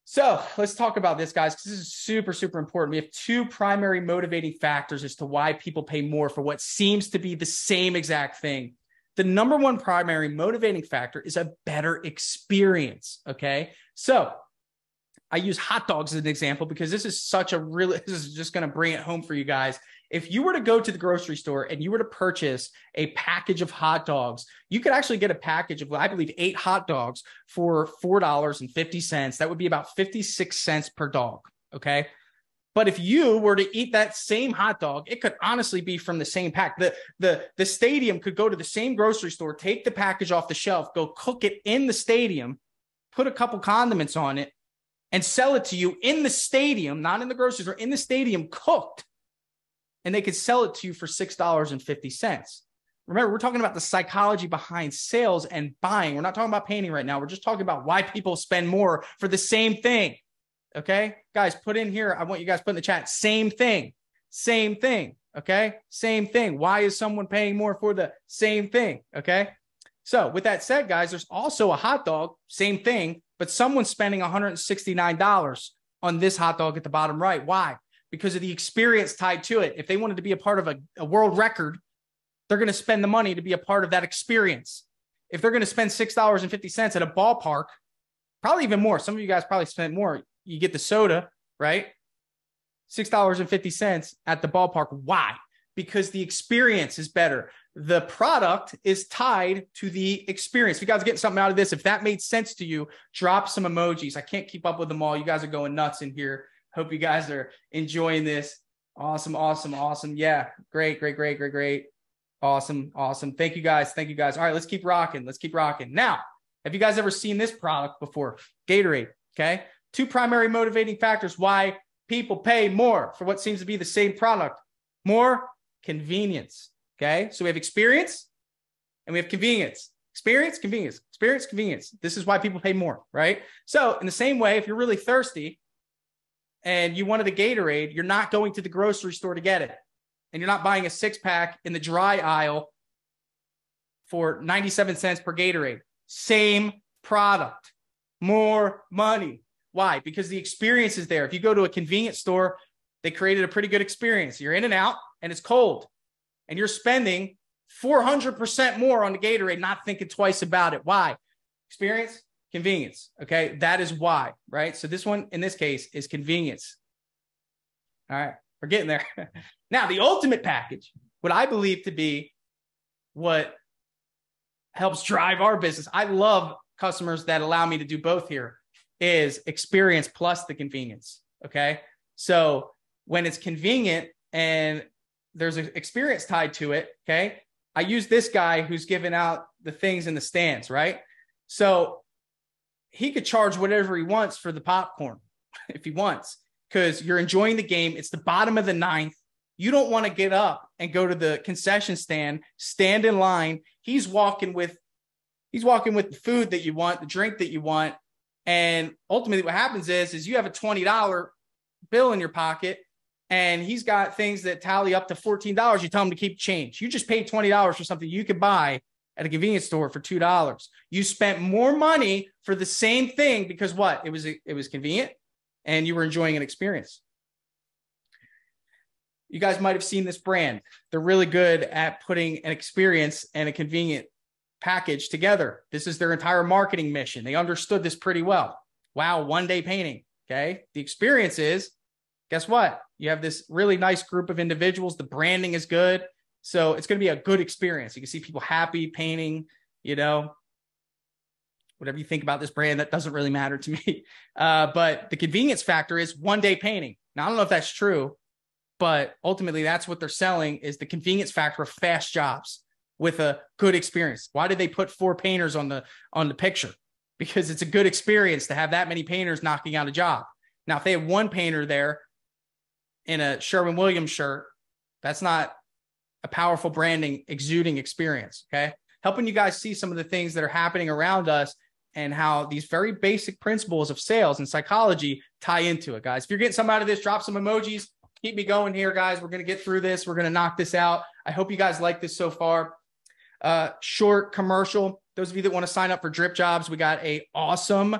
So let's talk about this, guys, because this is super, super important. We have two primary motivating factors as to why people pay more for what seems to be the same exact thing. The number one primary motivating factor is a better experience. Okay. So I use hot dogs as an example because this is just going to bring it home for you guys. If you were to go to the grocery store and you were to purchase a package of hot dogs, you could actually get a package of, I believe, 8 hot dogs for $4.50. That would be about 56 cents per dog. Okay. But if you were to eat that same hot dog, it could honestly be from the same pack. The stadium could go to the same grocery store, take the package off the shelf, go cook it in the stadium, put a couple condiments on it, and sell it to you in the stadium, not in the grocery store, in the stadium, cooked. And they could sell it to you for $6.50. Remember, we're talking about the psychology behind sales and buying. We're not talking about painting right now. We're just talking about why people spend more for the same thing. Okay? Guys, put in here, I want you guys to put in the chat, same thing. Same thing. Okay? Same thing. Why is someone paying more for the same thing? Okay? So with that said, guys, there's also a hot dog, same thing, but someone's spending $169 on this hot dog at the bottom right. Why? Because of the experience tied to it. If they wanted to be a part of a world record, they're going to spend the money to be a part of that experience. If they're going to spend $6.50 at a ballpark, probably even more. Some of you guys probably spent more. You get the soda, right? $6.50 at the ballpark. Why? Because the experience is better. The product is tied to the experience. If you guys are getting something out of this, if that made sense to you, drop some emojis. I can't keep up with them all. You guys are going nuts in here. Hope you guys are enjoying this. Awesome, awesome, awesome. Yeah, great. Awesome. Thank you guys. All right, let's keep rocking. Now, have you guys ever seen this product before? Gatorade, okay? Two primary motivating factors why people pay more for what seems to be the same product. More convenience. Okay, so we have experience and we have convenience. Experience, convenience, experience, convenience. This is why people pay more, right? So in the same way, if you're really thirsty and you wanted a Gatorade, you're not going to the grocery store to get it. And you're not buying a 6-pack in the dry aisle for 97 cents per Gatorade. Same product, more money. Why? Because the experience is there. If you go to a convenience store, they created a pretty good experience. You're in and out and it's cold. and you're spending 400% more on the Gatorade, not thinking twice about it. Why? Experience, convenience. Okay. That is why, right? So this one in this case is convenience. All right. We're getting there. Now, the ultimate package, what I believe to be what helps drive our business. I love customers that allow me to do both here, is experience plus the convenience. Okay. So when it's convenient and there's an experience tied to it. Okay. I use this guy who's giving out the things in the stands, right? So he could charge whatever he wants for the popcorn if he wants, because you're enjoying the game. It's the bottom of the ninth. You don't want to get up and go to the concession stand in line. He's walking with the food that you want, the drink that you want. And ultimately what happens is you have a $20 bill in your pocket and he's got things that tally up to $14. You tell him to keep change. You just paid $20 for something you could buy at a convenience store for $2. You spent more money for the same thing because what? It was convenient and you were enjoying an experience. You guys might have seen this brand. They're really good at putting an experience and a convenient package together. This is their entire marketing mission. They understood this pretty well. Wow, one-day painting. Okay. The experience is, guess what? You have this really nice group of individuals. The branding is good. So it's going to be a good experience. You can see people happy painting, whatever you think about this brand, that doesn't really matter to me. But the convenience factor is one-day painting. Now, I don't know if that's true, but ultimately that's what they're selling, is the convenience factor of fast jobs with a good experience. Why did they put 4 painters on the picture? Because it's a good experience to have that many painters knocking out a job. Now, if they have one painter there in a Sherwin-Williams shirt, that's not a powerful branding exuding experience. Okay. Helping you guys see some of the things that are happening around us and how these very basic principles of sales and psychology tie into it, guys. If you're getting some out of this, drop some emojis. Keep me going here, guys. We're going to get through this. We're going to knock this out. I hope you guys like this so far. Short commercial. Those of you that want to sign up for Dripjobs, we got a awesome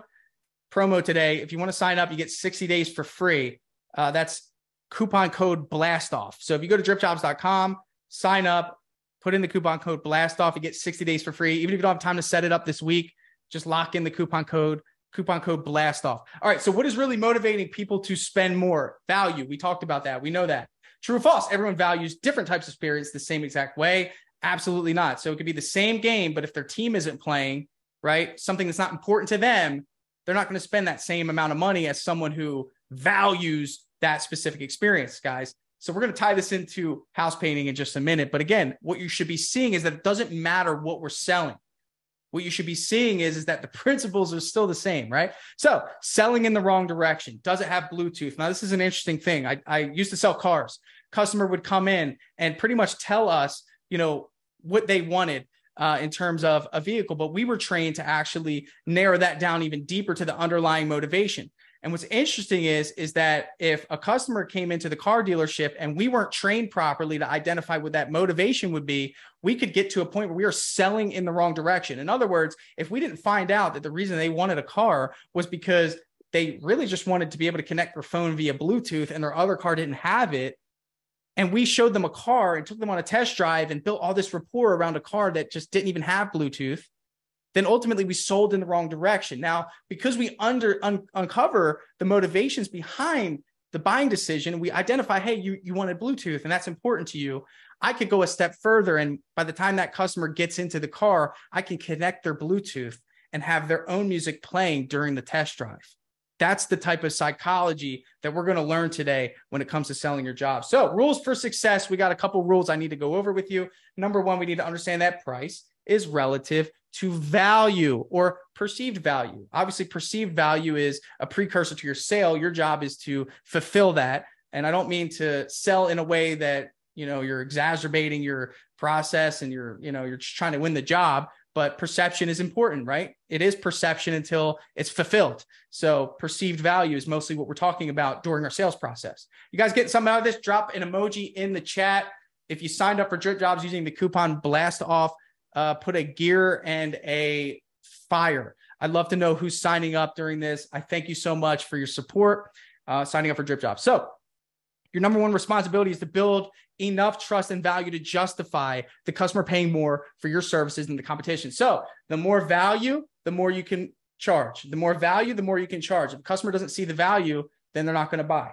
promo today. If you want to sign up, you get 60 days for free. That's coupon code BLASTOFF. So if you go to dripjobs.com, sign up, put in the coupon code BLASTOFF, you get 60 days for free. Even if you don't have time to set it up this week, just lock in the coupon code BLASTOFF. All right. So what is really motivating people to spend more? Value. We talked about that. We know that. True or false? Everyone values different types of experience the same exact way. Absolutely not. So it could be the same game, but if their team isn't playing, right, something that's not important to them, they're not going to spend that same amount of money as someone who values that specific experience, guys. So we're going to tie this into house painting in just a minute. But again, what you should be seeing is that it doesn't matter what we're selling. What you should be seeing is that the principles are still the same, right? So selling in the wrong direction. Does it have Bluetooth? Now, this is an interesting thing. I used to sell cars. Customer would come in and pretty much tell us, what they wanted in terms of a vehicle, but we were trained to actually narrow that down even deeper to the underlying motivation. And what's interesting is that if a customer came into the car dealership and we weren't trained properly to identify what that motivation would be, we could get to a point where we are selling in the wrong direction. In other words, if we didn't find out that the reason they wanted a car was because they really just wanted to be able to connect their phone via Bluetooth and their other car didn't have it, and we showed them a car and took them on a test drive and built all this rapport around a car that just didn't even have Bluetooth, then ultimately we sold in the wrong direction. Now, because we uncover the motivations behind the buying decision, we identify, hey, you wanted Bluetooth and that's important to you. I could go a step further. And by the time that customer gets into the car, I can connect their Bluetooth and have their own music playing during the test drive. That's the type of psychology that we're going to learn today when it comes to selling your job. So rules for success. We got a couple rules I need to go over with you. Number one, we need to understand that price is relative to value or perceived value. Obviously, perceived value is a precursor to your sale. Your job is to fulfill that. And I don't mean to sell in a way that, you're exacerbating your process and you're just trying to win the job. But perception is important, right? It is perception until it's fulfilled. So perceived value is mostly what we're talking about during our sales process. You guys getting something out of this? Drop an emoji in the chat. If you signed up for Dripjobs using the coupon BLASTOFF, put a gear and a fire. I'd love to know who's signing up during this. I thank you so much for your support, signing up for Dripjobs. So your number one responsibility is to build enough trust and value to justify the customer paying more for your services than the competition. So the more value, the more you can charge. The more value, the more you can charge. If the customer doesn't see the value, then they're not going to buy.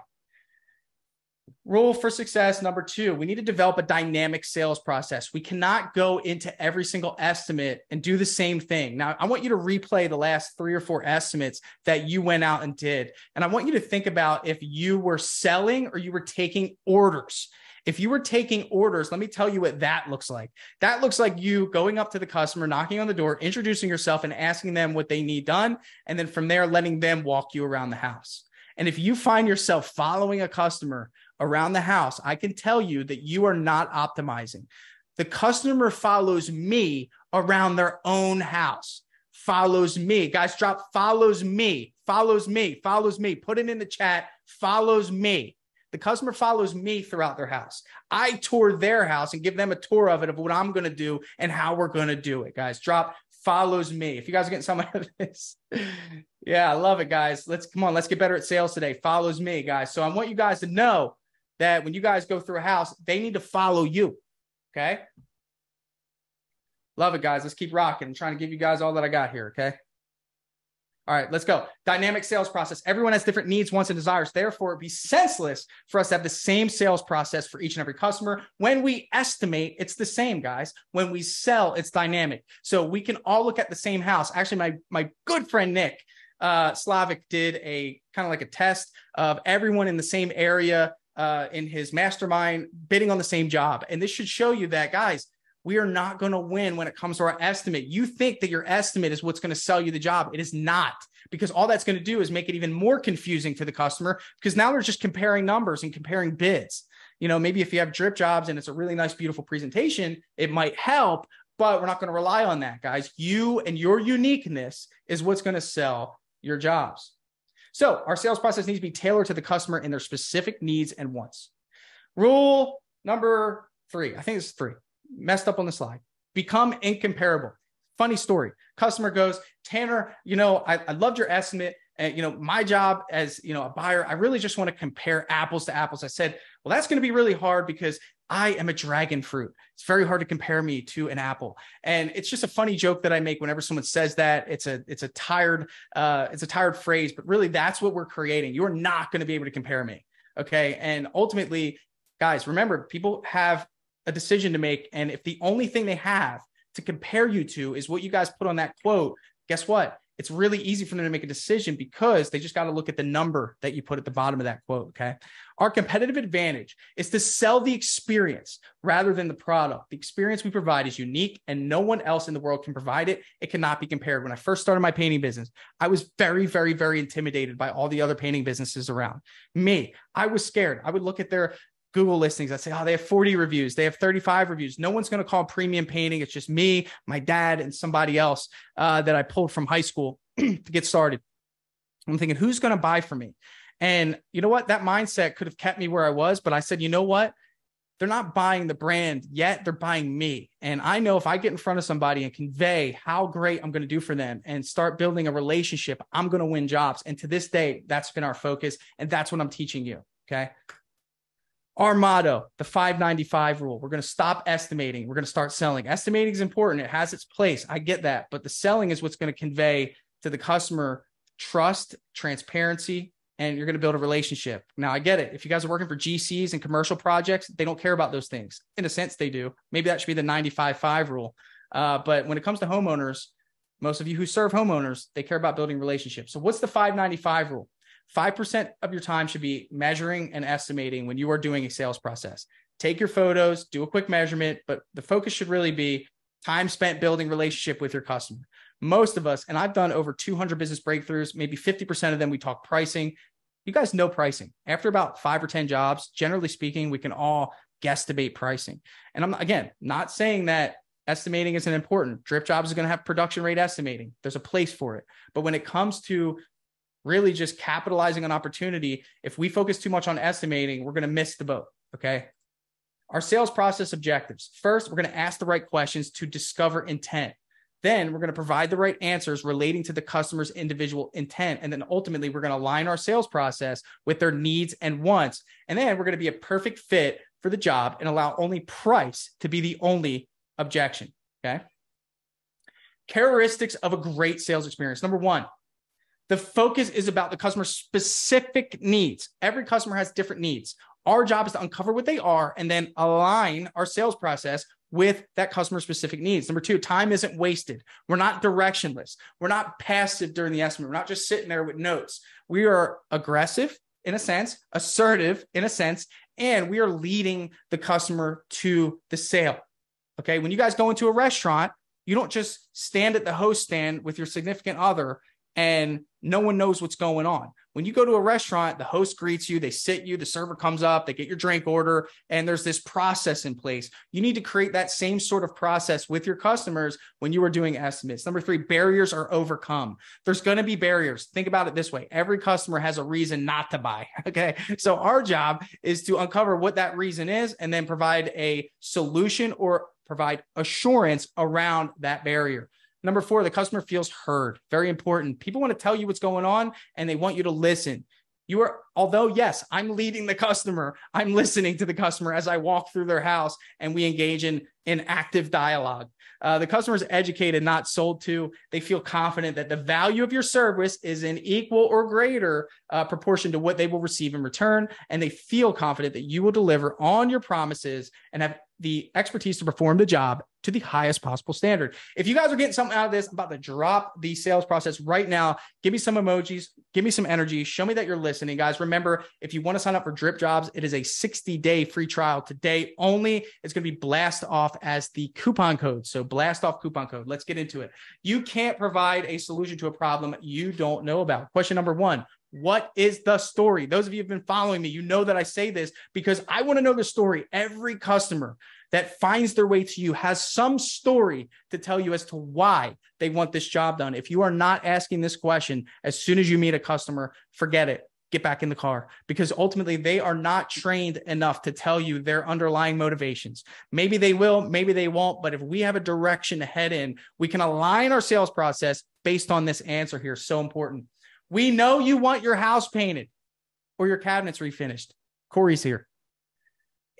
Rule for success number 2, we need to develop a dynamic sales process. We cannot go into every single estimate and do the same thing. Now, I want you to replay the last 3 or 4 estimates that you went out and did. And I want you to think about if you were selling or you were taking orders. If you were taking orders, let me tell you what that looks like. That looks like you going up to the customer, knocking on the door, introducing yourself and asking them what they need done. And then from there, letting them walk you around the house. And if you find yourself following a customer around the house, I can tell you that you are not optimizing. The customer follows me around their own house. Follows me. Guys, drop follows me. Follows me. Follows me. Put it in the chat. Follows me. The customer follows me throughout their house. I tour their house and give them a tour of it, of what I'm going to do and how we're going to do it. Guys, drop follows me. If you guys are getting some out of this. Yeah, I love it, guys. Let's get better at sales today. Follows me, guys. So I want you guys to know that when you guys go through a house, they need to follow you. Okay. Love it, guys. Let's keep rocking. I'm trying to give you guys all that I got here. Okay. All right, let's go. Dynamic sales process. Everyone has different needs, wants, and desires. Therefore, it'd be senseless for us to have the same sales process for each and every customer. When we estimate, it's the same, guys. When we sell, it's dynamic. So we can all look at the same house. Actually, my good friend, Nick Slavic, did a kind of like a test of everyone in the same area in his mastermind bidding on the same job. And this should show you that, guys, we are not going to win when it comes to our estimate. You think that your estimate is what's going to sell you the job. It is not, because all that's going to do is make it even more confusing to the customer, because now they're just comparing numbers and comparing bids. You know, maybe if you have Dripjobs and it's a really nice, beautiful presentation, it might help, but we're not going to rely on that, guys. You and your uniqueness is what's going to sell your jobs. So our sales process needs to be tailored to the customer and their specific needs and wants. Rule number 3, I think it's 3. Messed up on the slide. Become incomparable. Funny story. Customer goes, Tanner, you know, I loved your estimate. And, you know, my job as, you know, a buyer, I really just want to compare apples to apples. I said, well, that's going to be really hard because I am a dragon fruit. It's very hard to compare me to an apple. And it's just a funny joke that I make whenever someone says that. It's a tired phrase, but really that's what we're creating. You're not going to be able to compare me. Okay. And ultimately, guys, remember, people have a decision to make. And if the only thing they have to compare you to is what you guys put on that quote, guess what? It's really easy for them to make a decision because they just got to look at the number that you put at the bottom of that quote. Okay. Our competitive advantage is to sell the experience rather than the product. The experience we provide is unique and no one else in the world can provide it. It cannot be compared. When I first started my painting business, I was very, very, very intimidated by all the other painting businesses around me. I was scared. I would look at their Google listings. I'd say, oh, they have 40 reviews. They have 35 reviews. No one's going to call premium painting. It's just me, my dad, and somebody else that I pulled from high school to get started. I'm thinking, who's going to buy from me? And you know what? That mindset could have kept me where I was, but I said, you know what? They're not buying the brand yet. They're buying me. And I know if I get in front of somebody and convey how great I'm going to do for them and start building a relationship, I'm going to win jobs. And to this day, that's been our focus. And that's what I'm teaching you. Okay. Our motto, the 595 rule. We're going to stop estimating. We're going to start selling. Estimating is important. It has its place. I get that. But the selling is what's going to convey to the customer trust, transparency, and you're going to build a relationship. Now, I get it. If you guys are working for GCs and commercial projects, they don't care about those things. In a sense, they do. Maybe that should be the 95-5 rule. But when it comes to homeowners, most of you who serve homeowners, they care about building relationships. So what's the 595 rule? 5% of your time should be measuring and estimating when you are doing a sales process. Take your photos, do a quick measurement, but the focus should really be time spent building relationship with your customer. Most of us, and I've done over 200 business breakthroughs, maybe 50% of them, we talk pricing. You guys know pricing. After about 5 or 10 jobs, generally speaking, we can all guesstimate pricing. And I'm, again, not saying that estimating isn't important. Dripjobs is going to have production rate estimating. There's a place for it. But when it comes to really just capitalizing on opportunity, if we focus too much on estimating, we're going to miss the boat. Okay. Our sales process objectives. First, we're going to ask the right questions to discover intent. Then we're going to provide the right answers relating to the customer's individual intent. And then ultimately, we're going to align our sales process with their needs and wants. And then we're going to be a perfect fit for the job and allow only price to be the only objection. Okay. Characteristics of a great sales experience. Number one, the focus is about the customer's specific needs. Every customer has different needs. Our job is to uncover what they are and then align our sales process with that customer's specific needs. Number two, time isn't wasted. We're not directionless. We're not passive during the estimate. We're not just sitting there with notes. We are aggressive in a sense, assertive in a sense, and we are leading the customer to the sale. Okay. When you guys go into a restaurant, you don't just stand at the host stand with your significant other and no one knows what's going on. When you go to a restaurant, the host greets you, they sit you, the server comes up, they get your drink order, and there's this process in place. You need to create that same sort of process with your customers when you are doing estimates. Number three, barriers are overcome. There's going to be barriers. Think about it this way. Every customer has a reason not to buy. Okay. So our job is to uncover what that reason is and then provide a solution or provide assurance around that barrier. Number four, the customer feels heard. Very important. People want to tell you what's going on and they want you to listen. Although yes, I'm leading the customer, I'm listening to the customer as I walk through their house and we engage in active dialogue. The customer is educated, not sold to. They feel confident that the value of your service is in equal or greater proportion to what they will receive in return. And they feel confident that you will deliver on your promises and have the expertise to perform the job to the highest possible standard. If you guys are getting something out of this, I'm about to drop the sales process right now. Give me some emojis, give me some energy, show me that you're listening. Guys, remember, if you want to sign up for Dripjobs, it is a 60-day free trial today only. It's going to be blast off as the coupon code. So blast off coupon code. Let's get into it. You can't provide a solution to a problem you don't know about. Question number one. What is the story? Those of you who have been following me, you know that I say this because I want to know the story. Every customer that finds their way to you has some story to tell you as to why they want this job done. If you are not asking this question as soon as you meet a customer, forget it. Get back in the car because ultimately they are not trained enough to tell you their underlying motivations. Maybe they will, maybe they won't. But if we have a direction to head in, we can align our sales process based on this answer here. So important. We know you want your house painted or your cabinets refinished. Corey's here.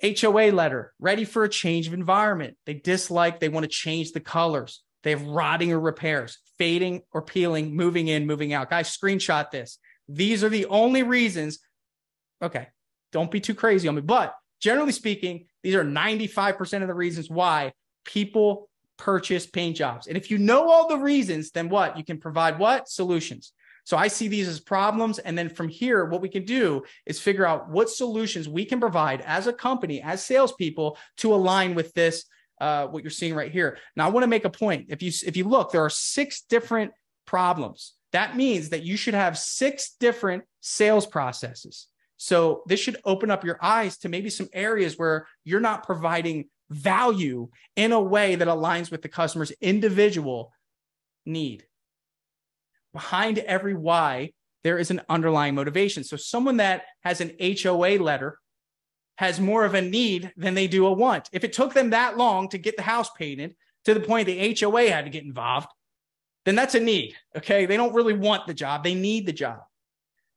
HOA letter, ready for a change of environment. They want to change the colors. They have rotting or repairs, fading or peeling, moving in, moving out. Guys, screenshot this. These are the only reasons. Okay, don't be too crazy on me. But generally speaking, these are 95% of the reasons why people purchase paint jobs. And if you know all the reasons, then what? You can provide what? Solutions. So I see these as problems. And then from here, what we can do is figure out what solutions we can provide as a company, as salespeople to align with this, what you're seeing right here. Now, I want to make a point. If you look, there are 6 different problems. That means that you should have 6 different sales processes. So this should open up your eyes to maybe some areas where you're not providing value in a way that aligns with the customer's individual need. Behind every why, there is an underlying motivation. So someone that has an HOA letter has more of a need than they do a want. If it took them that long to get the house painted to the point the HOA had to get involved, then that's a need, okay? They don't really want the job. They need the job.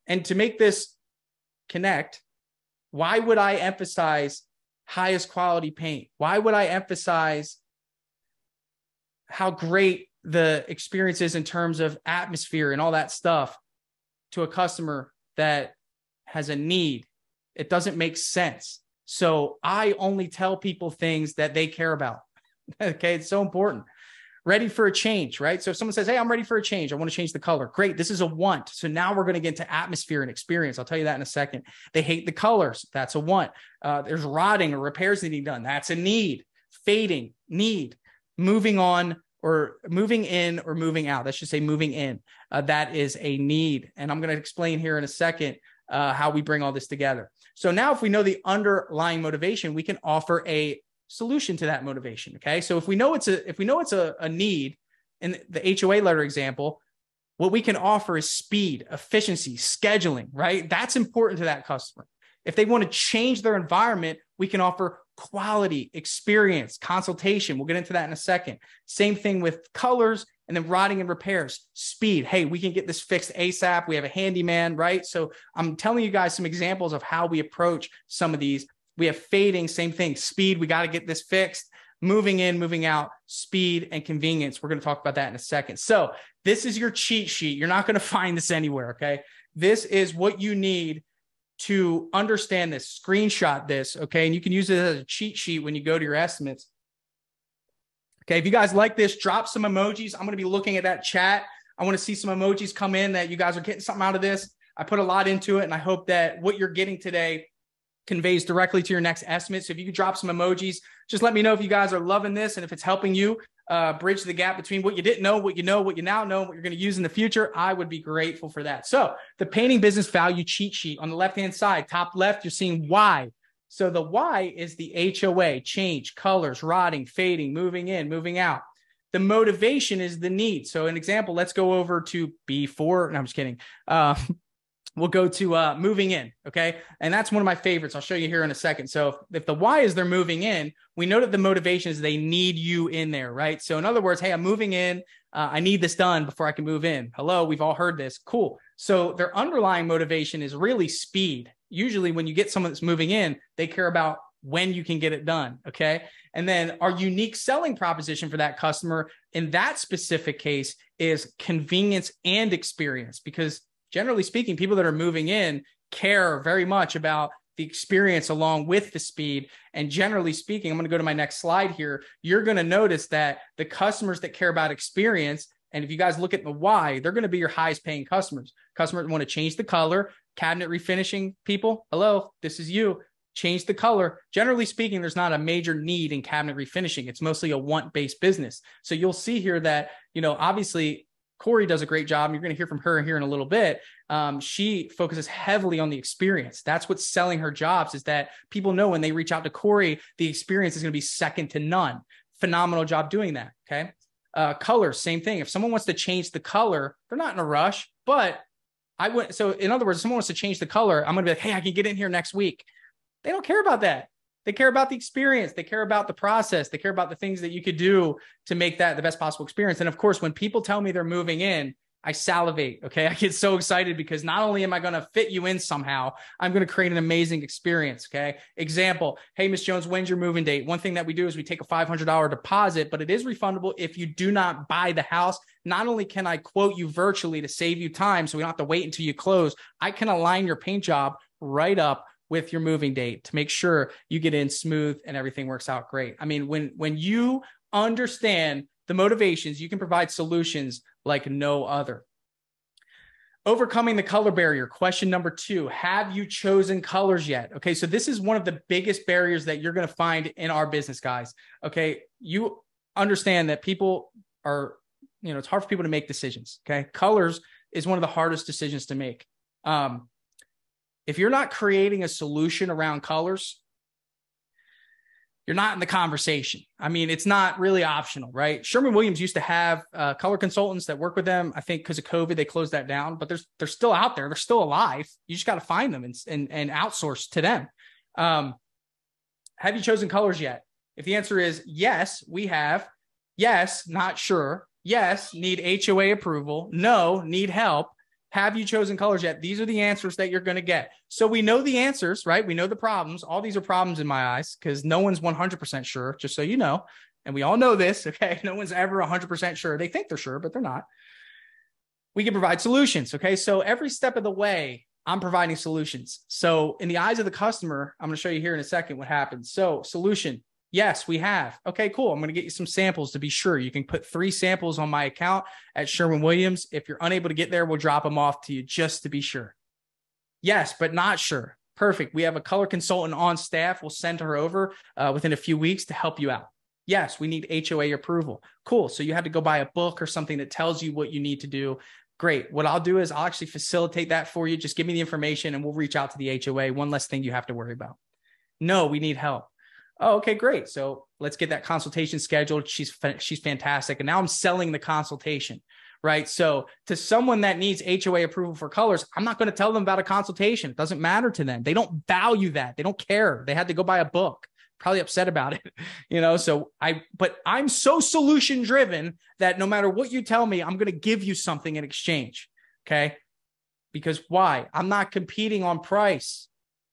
And to make this connect, why would I emphasize highest quality paint? Why would I emphasize how great the experience is in terms of atmosphere and all that stuff to a customer that has a need? It doesn't make sense. So I only tell people things that they care about. Okay, it's so important. Ready for a change, right? So if someone says, hey, I'm ready for a change. I want to change the color. Great. This is a want. So now we're going to get into atmosphere and experience. I'll tell you that in a second. They hate the colors. That's a want. There's rotting or repairs needing done. That's a need. Fading, need. Moving on or moving in or moving out. Let's just say moving in. That is a need. And I'm going to explain here in a second how we bring all this together. So now if we know the underlying motivation, we can offer a solution to that motivation. Okay. So if we know it's a need in the HOA letter example, what we can offer is speed, efficiency, scheduling, right? That's important to that customer. If they want to change their environment, we can offer quality, experience, consultation. We'll get into that in a second. Same thing with colors and then rotting and repairs, speed. Hey, we can get this fixed ASAP. We have a handyman, right? So I'm telling you guys some examples of how we approach some of these. We have fading, same thing. Speed, we got to get this fixed. Moving in, moving out, speed, and convenience. We're going to talk about that in a second. So this is your cheat sheet. You're not going to find this anywhere, okay? This is what you need to understand this. Screenshot this, okay? And you can use it as a cheat sheet when you go to your estimates. Okay, if you guys like this, drop some emojis. I'm going to be looking at that chat. I want to see some emojis come in that you guys are getting something out of this. I put a lot into it, and I hope that what you're getting today conveys directly to your next estimate. So if you could drop some emojis, just let me know if you guys are loving this and if it's helping you bridge the gap between what you didn't know, what you know, what you now know, what you're going to use in the future. I would be grateful for that. So the painting business value cheat sheet on the left-hand side, top left, you're seeing why. So the why is the HOA, change, colors, rotting, fading, moving in, moving out. The motivation is the need. So an example, let's go over to B4. No, I'm just kidding. We'll go to moving in, okay? And that's one of my favorites. I'll show you here in a second. So if the why is they're moving in, we know that the motivation is they need you in there, right? So in other words, hey, I'm moving in. I need this done before I can move in. Hello, we've all heard this. Cool. So their underlying motivation is really speed. Usually when you get someone that's moving in, they care about when you can get it done, okay? And then our unique selling proposition for that customer in that specific case is convenience and experience, because generally speaking, people that are moving in care very much about the experience along with the speed. And generally speaking, I'm going to go to my next slide here. You're going to notice that the customers that care about experience, and if you guys look at the why, they're going to be your highest paying customers. Customers want to change the color, cabinet refinishing people. Hello, this is you. Change the color. Generally speaking, there's not a major need in cabinet refinishing. It's mostly a want-based business. So you'll see here that, obviously, Corey does a great job. You're going to hear from her here in a little bit. She focuses heavily on the experience. That's what's selling her jobs, is that people know when they reach out to Corey, the experience is going to be second to none. Phenomenal job doing that. Okay. Colors, same thing. If someone wants to change the color, they're not in a rush, but so in other words, if someone wants to change the color, I'm going to be like, hey, I can get in here next week. They don't care about that. They care about the experience. They care about the process. They care about the things that you could do to make that the best possible experience. And of course, when people tell me they're moving in, I salivate. Okay. I get so excited because not only am I going to fit you in somehow, I'm going to create an amazing experience. Okay. Example. Hey, Ms. Jones, when's your moving date? One thing that we do is we take a $500 deposit, but it is refundable if you do not buy the house. Not only can I quote you virtually to save you time, so we don't have to wait until you close, I can align your paint job right up with your moving date to make sure you get in smooth and everything works out great. I mean, when you understand the motivations, you can provide solutions like no other. Overcoming the color barrier. Question number 2, have you chosen colors yet? Okay, so this is one of the biggest barriers that you're going to find in our business, guys. Okay, you understand that people are, it's hard for people to make decisions. Okay, colors is one of the hardest decisions to make. If you're not creating a solution around colors, you're not in the conversation. I mean, it's not really optional, right? Sherwin-Williams used to have color consultants that work with them. I think because of COVID, they closed that down, but they're still out there. They're still alive. You just got to find them and outsource to them. Have you chosen colors yet? If the answer is yes, we have. Yes, not sure. Yes, need HOA approval. No, need help. Have you chosen colors yet? These are the answers that you're going to get. So we know the answers, right? We know the problems. All these are problems in my eyes because no one's 100% sure, just so you know. And we all know this, okay? No one's ever 100% sure. They think they're sure, but they're not. We can provide solutions, okay? So every step of the way, I'm providing solutions. So in the eyes of the customer, I'm going to show you here in a second what happens. So solution. Yes, we have. Okay, cool. I'm going to get you some samples to be sure. You can put 3 samples on my account at Sherwin-Williams. If you're unable to get there, we'll drop them off to you just to be sure. Yes, but not sure. Perfect. We have a color consultant on staff. We'll send her over within a few weeks to help you out. Yes, we need HOA approval. Cool. So you had to go buy a book or something that tells you what you need to do. Great. What I'll do is I'll actually facilitate that for you. Just give me the information and we'll reach out to the HOA. One less thing you have to worry about. No, we need help. Oh, okay, great. So let's get that consultation scheduled. She's fantastic. And now I'm selling the consultation, right? So to someone that needs HOA approval for colors, I'm not going to tell them about a consultation. It doesn't matter to them. They don't value that. They don't care. They had to go buy a book, probably upset about it, so but I'm so solution driven that no matter what you tell me, I'm going to give you something in exchange. Okay. Because why? I'm not competing on price.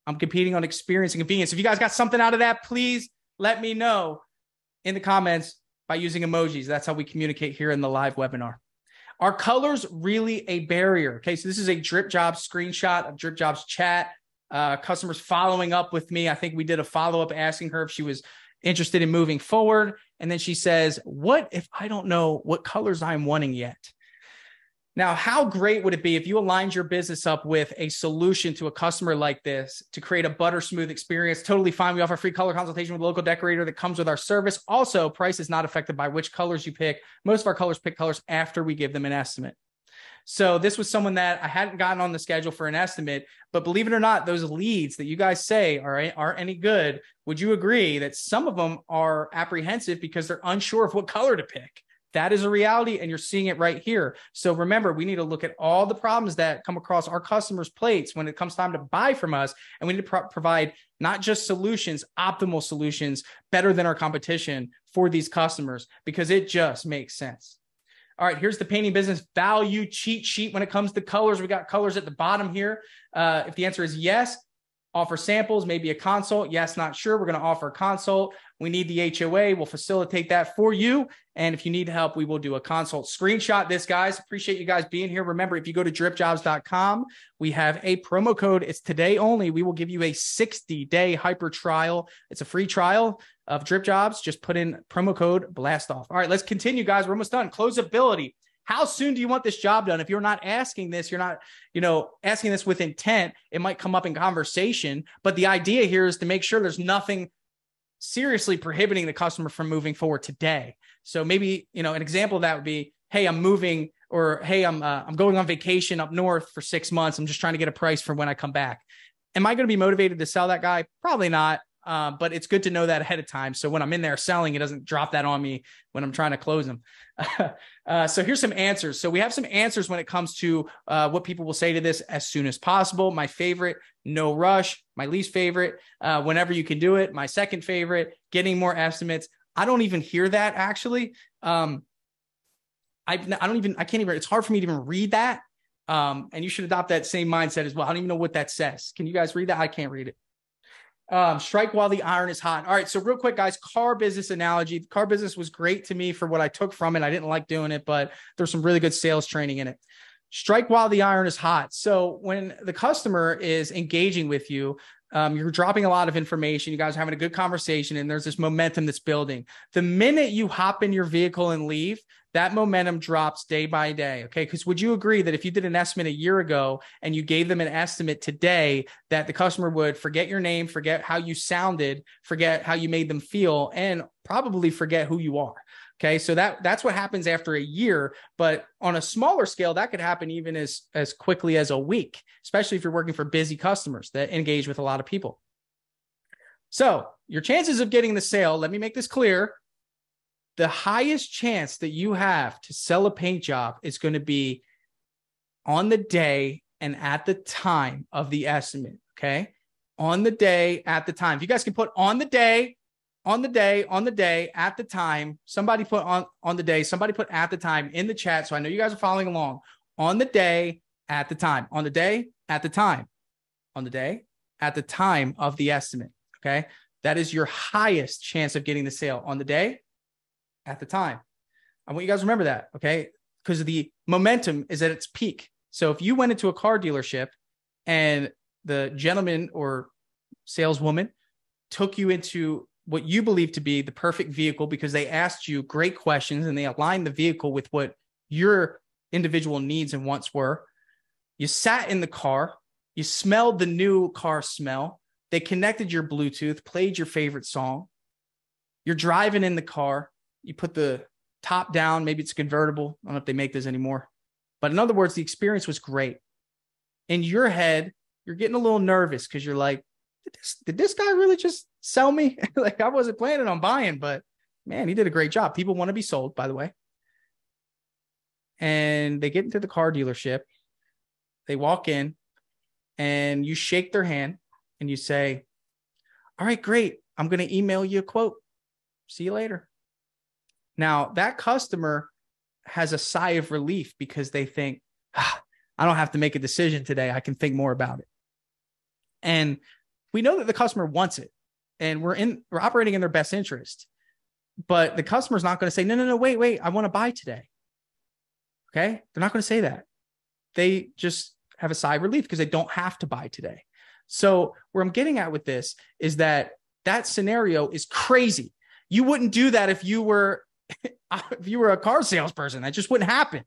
I'm competing on experience and convenience. If you guys got something out of that, please let me know in the comments by using emojis. That's how we communicate here in the live webinar. Are colors really a barrier? Okay, so this is a Dripjobs screenshot of Dripjobs chat. Customers following up with me. I think we did a follow-up asking her if she was interested in moving forward. And then she says, what if I don't know what colors I'm wanting yet? Now, how great would it be if you aligned your business up with a solution to a customer like this to create a butter smooth experience? Totally fine. We offer free color consultation with a local decorator that comes with our service. Also, price is not affected by which colors you pick. Most of our colors pick colors after we give them an estimate. So this was someone that I hadn't gotten on the schedule for an estimate, but believe it or not, those leads that you guys say aren't any good. Would you agree that some of them are apprehensive because they're unsure of what color to pick? That is a reality, and you're seeing it right here. So remember, we need to look at all the problems that come across our customers' plates when it comes time to buy from us, and we need to provide not just solutions, optimal solutions, better than our competition for these customers, because it just makes sense. All right, here's the painting business value cheat sheet. When it comes to colors, we got colors at the bottom here. If the answer is yes, offer samples, maybe a consult. Yes, not sure. We're going to offer a consult. We need the HOA. We'll facilitate that for you. And if you need help, we will do a consult. Screenshot this, guys. Appreciate you guys being here. Remember, if you go to dripjobs.com, we have a promo code. It's today only. We will give you a 60-day hyper trial. It's a free trial of Dripjobs. Just put in promo code BLASTOFF. All right, let's continue, guys. We're almost done. Closability. How soon do you want this job done? If you're not asking this, you're not, asking this with intent, it might come up in conversation. But the idea here is to make sure there's nothing seriously prohibiting the customer from moving forward today. So maybe, an example of that would be, hey, I'm moving, or hey, I'm going on vacation up north for 6 months. I'm just trying to get a price for when I come back. Am I going to be motivated to sell that guy? Probably not. But it's good to know that ahead of time. So when I'm in there selling, it doesn't drop that on me when I'm trying to close them. So here's some answers. So we have some answers when it comes to what people will say to this: as soon as possible. My favorite, no rush. My least favorite, whenever you can do it. My second favorite, getting more estimates. I don't even hear that actually. I can't even, it's hard for me to even read that. And you should adopt that same mindset as well. I don't even know what that says. Can you guys read that? I can't read it. Strike while the iron is hot. All right. So real quick, guys, car business analogy. Car business was great to me for what I took from it. I didn't like doing it, but there's some really good sales training in it. Strike while the iron is hot. So when the customer is engaging with you, you're dropping a lot of information. You guys are having a good conversation, and there's this momentum that's building. The minute you hop in your vehicle and leave, that momentum drops day by day. Okay. Because would you agree that if you did an estimate a year ago and you gave them an estimate today, that the customer would forget your name, forget how you sounded, forget how you made them feel, and probably forget who you are? Okay. So that's what happens after a year, but on a smaller scale, that could happen even as quickly as a week, especially if you're working for busy customers that engage with a lot of people. So your chances of getting the sale, let me make this clear. The highest chance that you have to sell a paint job is going to be on the day and at the time of the estimate. Okay. On the day, at the time. If you guys can put on the day, at the time, somebody put on the day, somebody put at the time in the chat. So I know you guys are following along. On the day, at the time, on the day, at the time, on the day, at the time of the estimate. Okay. That is your highest chance of getting the sale, on the day, at the time. I want you guys to remember that. Okay. Because the momentum is at its peak. So if you went into a car dealership and the gentleman or saleswoman took you into what you believe to be the perfect vehicle because they asked you great questions and they aligned the vehicle with what your individual needs and wants were. You sat in the car, you smelled the new car smell. They connected your Bluetooth, played your favorite song. You're driving in the car. You put the top down. Maybe it's a convertible. I don't know if they make this anymore. But in other words, the experience was great. In your head, you're getting a little nervous because you're like, did this guy really just sell me? Like, I wasn't planning on buying, but man, he did a great job. People want to be sold, by the way. And they get into the car dealership. They walk in and you shake their hand and you say, all right, great. I'm going to email you a quote. See you later. Now, that customer has a sigh of relief because they think, I don't have to make a decision today. I can think more about it. And we know that the customer wants it and we're operating in their best interest, but the customer's not going to say, no, wait, I want to buy today. Okay. They're not going to say that. They just have a sigh of relief because they don't have to buy today. So where I'm getting at with this is that scenario is crazy. You wouldn't do that if you were a car salesperson. That just wouldn't happen.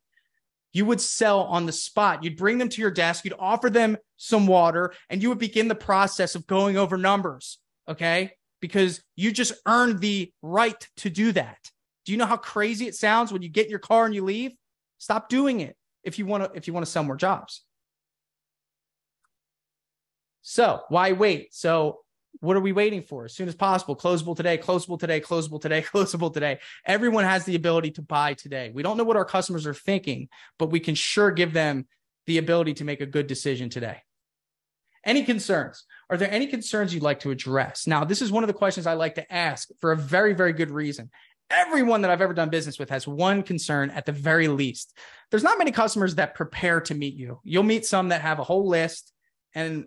You would sell on the spot. You'd bring them to your desk. You'd offer them some water and you would begin the process of going over numbers. Okay. Because you just earned the right to do that. Do you know how crazy it sounds when you get in your car and you leave? Stop doing it if you want to sell more jobs. So why wait? So what are we waiting for? As soon as possible. Closable today, closable today, closable today, closable today. Everyone has the ability to buy today. We don't know what our customers are thinking, but we can sure give them the ability to make a good decision today. Any concerns? Are there any concerns you'd like to address? Now, this is one of the questions I like to ask for a very, very good reason. Everyone that I've ever done business with has one concern at the very least. There's not many customers that prepare to meet you. You'll meet some that have a whole list and,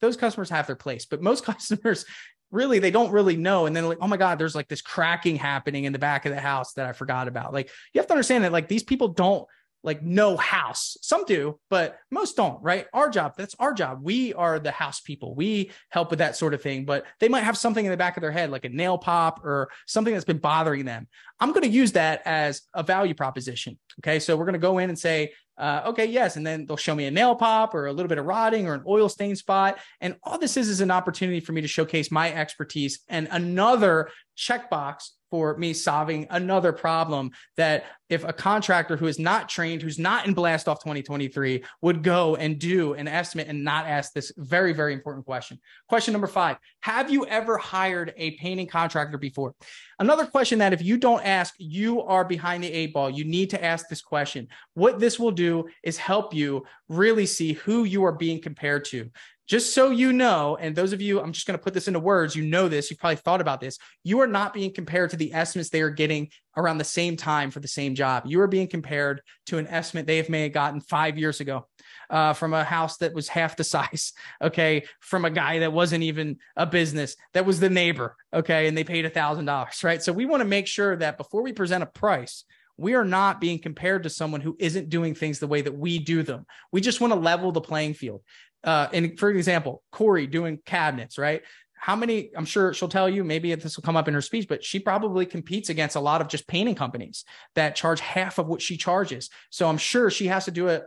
those customers have their place, but most customers really, they don't really know. And then like, oh my God, there's like this cracking happening in the back of the house that I forgot about. Like you have to understand that like these people don't like know house. Some do, but most don't, right? That's our job. We are the house people. We help with that sort of thing, but they might have something in the back of their head, like a nail pop or something that's been bothering them. I'm going to use that as a value proposition. Okay. So we're going to go in and say, okay, yes. And then they'll show me a nail pop or a little bit of rotting or an oil stain spot. And all this is an opportunity for me to showcase my expertise and another checkbox for me solving another problem that if a contractor who is not trained, who's not in Blast Off 2023 would go and do an estimate and not ask this very, very important question. Question number 5, have you ever hired a painting contractor before? Another question that if you don't ask, you are behind the 8 ball. You need to ask this question. What this will do is help you really see who you are being compared to. Just so you know, and those of you, I'm just going to put this into words, you know this, you've probably thought about this. You are not being compared to the estimates they are getting around the same time for the same job. You are being compared to an estimate they may have gotten 5 years ago from a house that was half the size, okay, from a guy that wasn't even a business, that was the neighbor, okay, and they paid $1,000, right? So we want to make sure that before we present a price, we are not being compared to someone who isn't doing things the way that we do them. We just want to level the playing field. And for example, Corey doing cabinets, right? How many, I'm sure she'll tell you, maybe this will come up in her speech, but she probably competes against a lot of just painting companies that charge half of what she charges. So I'm sure she has to do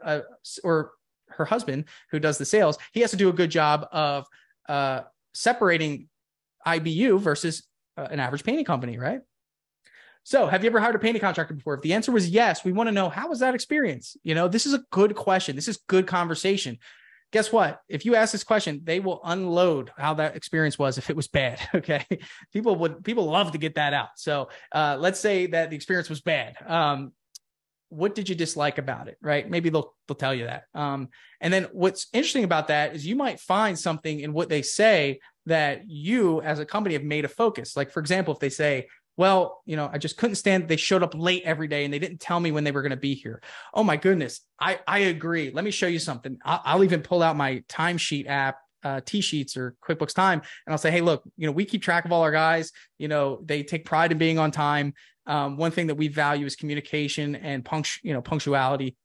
or her husband who does the sales, he has to do a good job of separating IBU versus an average painting company, right? So have you ever hired a painting contractor before? If the answer was yes, we want to know, how was that experience? This is a good question. This is good conversation. Guess what? If you ask this question, they will unload how that experience was if it was bad. Okay. People love to get that out. So let's say that the experience was bad. What did you dislike about it? Right? Maybe they'll tell you that. And then what's interesting about that is you might find something in what they say that you as a company have made a focus. Like, for example, if they say, well, I just couldn't stand, they showed up late every day and they didn't tell me when they were going to be here. Oh my goodness. I agree. Let me show you something. I'll even pull out my timesheet app, T-Sheets or QuickBooks Time. And I'll say, hey, look, we keep track of all our guys, they take pride in being on time. One thing that we value is communication and punctuality.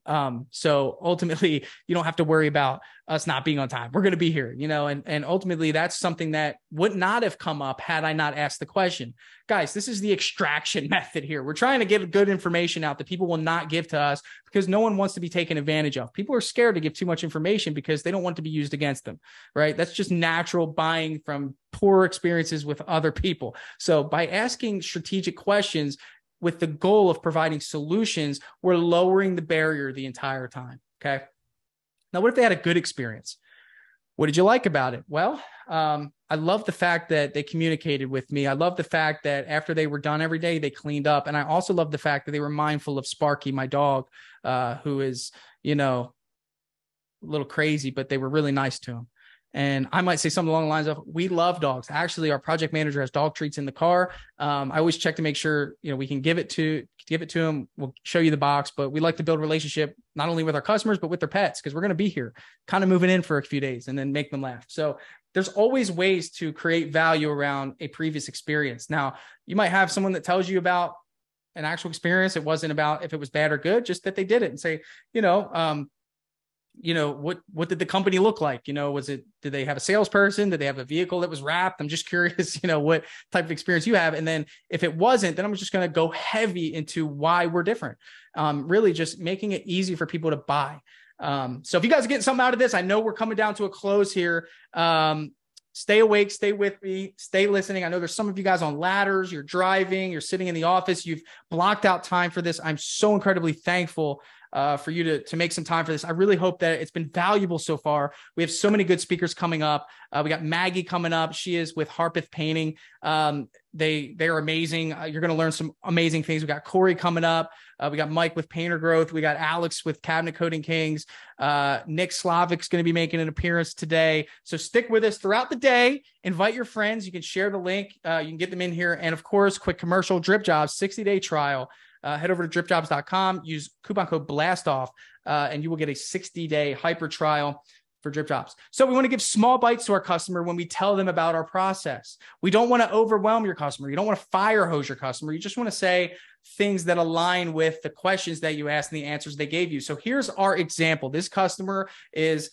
So ultimately you don't have to worry about us not being on time. We're going to be here, and ultimately that's something that would not have come up had I not asked the question. Guys, this is the extraction method here. We're trying to get good information out that people will not give to us because no one wants to be taken advantage of. People are scared to give too much information because they don't want to be used against them, right? That's just natural buying from poor experiences with other people. So by asking strategic questions, with the goal of providing solutions, we're lowering the barrier the entire time. Okay. Now, what if they had a good experience? What did you like about it? Well, I love the fact that they communicated with me. I love the fact that after they were done every day, they cleaned up. And I also love the fact that they were mindful of Sparky, my dog, who is, a little crazy, but they were really nice to him. And I might say something along the lines of, we love dogs. Actually, our project manager has dog treats in the car. I always check to make sure, we can give it to them. We'll show you the box, but we like to build a relationship, not only with our customers, but with their pets, because we're going to be here kind of moving in for a few days and then make them laugh. So there's always ways to create value around a previous experience. Now, you might have someone that tells you about an actual experience. It wasn't about if it was bad or good, just that they did it, and say, what did the company look like? Did they have a salesperson? Did they have a vehicle that was wrapped? I'm just curious, what type of experience you have. And then if it wasn't, then I'm just going to go heavy into why we're different. Really just making it easy for people to buy. So if you guys are getting something out of this, I know we're coming down to a close here. Stay awake, stay with me, stay listening. I know there's some of you guys on ladders, you're driving, you're sitting in the office, you've blocked out time for this. I'm so incredibly thankful for you to make some time for this. I really hope that it's been valuable so far. We have so many good speakers coming up. We got Maggie coming up. She is with Harpeth Painting. They're amazing. You're going to learn some amazing things. We got Corey coming up. We got Mike with Painter Growth. We got Alex with Cabinet Coating Kings. Nick Slavic's going to be making an appearance today. So stick with us throughout the day. Invite your friends. You can share the link. You can get them in here. And of course, quick commercial, Dripjobs, 60-day trial. Head over to dripjobs.com, use coupon code BLASTOFF, and you will get a 60-day hyper trial for Dripjobs. So we want to give small bites to our customer when we tell them about our process. We don't want to overwhelm your customer. You don't want to fire hose your customer. You just want to say things that align with the questions that you asked and the answers they gave you. So here's our example. This customer is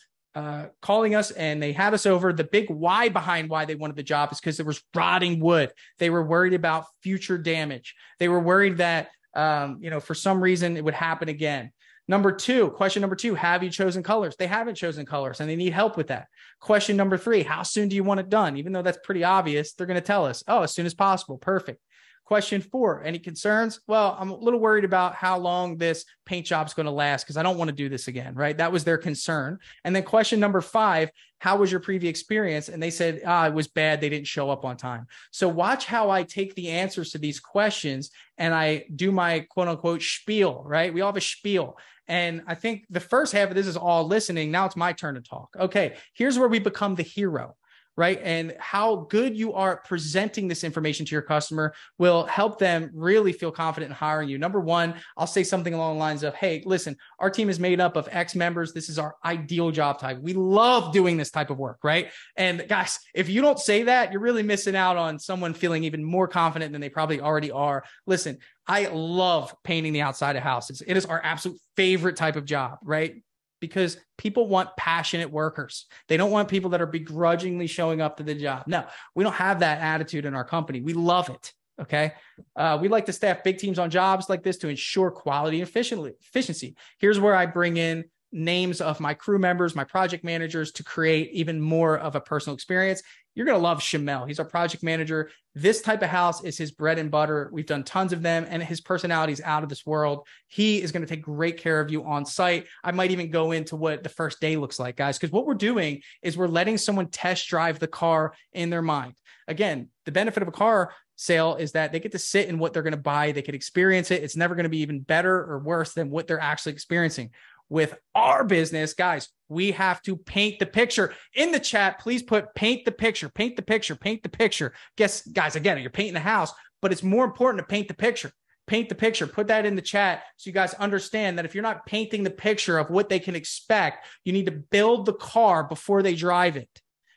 calling us, and they had us over. The big why behind why they wanted the job is because there was rotting wood. They were worried about future damage. They were worried that for some reason it would happen again. Question number two, have you chosen colors? They haven't chosen colors and they need help with that. Question number three, how soon do you want it done? Even though that's pretty obvious, they're going to tell us, as soon as possible. Perfect. Question four, any concerns? Well, I'm a little worried about how long this paint job's going to last because I don't want to do this again, right? That was their concern. And then question number five, how was your previous experience? And they said, it was bad. They didn't show up on time. So watch how I take the answers to these questions and I do my quote unquote spiel, right? We all have a spiel. And I think the first half of this is all listening. Now it's my turn to talk. Okay, here's where we become the hero. Right? And how good you are at presenting this information to your customer will help them really feel confident in hiring you. Number one, I'll say something along the lines of, hey, listen, our team is made up of X members. This is our ideal job type. We love doing this type of work, right? And guys, if you don't say that, you're really missing out on someone feeling even more confident than they probably already are. Listen, I love painting the outside of houses. It is our absolute favorite type of job, right? Because people want passionate workers. They don't want people that are begrudgingly showing up to the job. No, we don't have that attitude in our company. We love it. Okay. We like to staff big teams on jobs like this to ensure quality and efficiency. Here's where I bring in names of my crew members, my project managers to create even more of a personal experience. You're going to love Shamel. He's our project manager. This type of house is his bread and butter. We've done tons of them and his personality is out of this world. He is going to take great care of you on site. I might even go into what the first day looks like, guys, because what we're doing is we're letting someone test drive the car in their mind. Again, the benefit of a car sale is that they get to sit in what they're going to buy. They could experience it. It's never going to be even better or worse than what they're actually experiencing. With our business, guys, we have to paint the picture. In the chat, please put paint the picture, paint the picture, paint the picture. Guess, guys, again, you're painting a house, but it's more important to paint the picture. Paint the picture. Put that in the chat so you guys understand that if you're not painting the picture of what they can expect, you need to build the car before they drive it.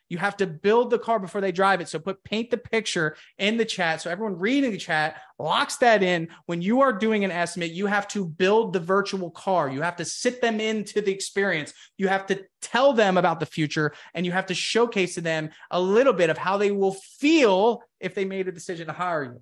You have to build the car before they drive it. So paint the picture in the chat. So everyone reading the chat locks that in. When you are doing an estimate, you have to build the virtual car. You have to sit them into the experience. You have to tell them about the future and you have to showcase to them a little bit of how they will feel if they made a decision to hire you.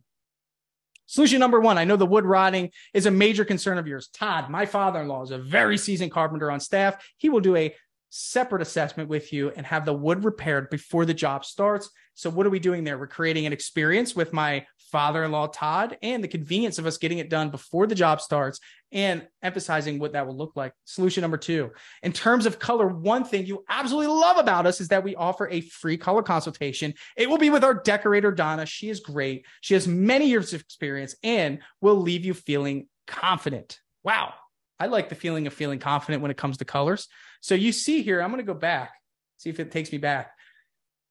Solution number one, I know the wood rotting is a major concern of yours. Todd, my father-in-law, is a very seasoned carpenter on staff. He will do a separate assessment with you and have the wood repaired before the job starts. So what are we doing there? We're creating an experience with my father-in-law, Todd, and the convenience of us getting it done before the job starts and emphasizing what that will look like. Solution number two, in terms of color, one thing you absolutely love about us is that we offer a free color consultation. It will be with our decorator, Donna. She is great. She has many years of experience and will leave you feeling confident. Wow. I like the feeling of feeling confident when it comes to colors. So you see here, I'm going to go back, see if it takes me back.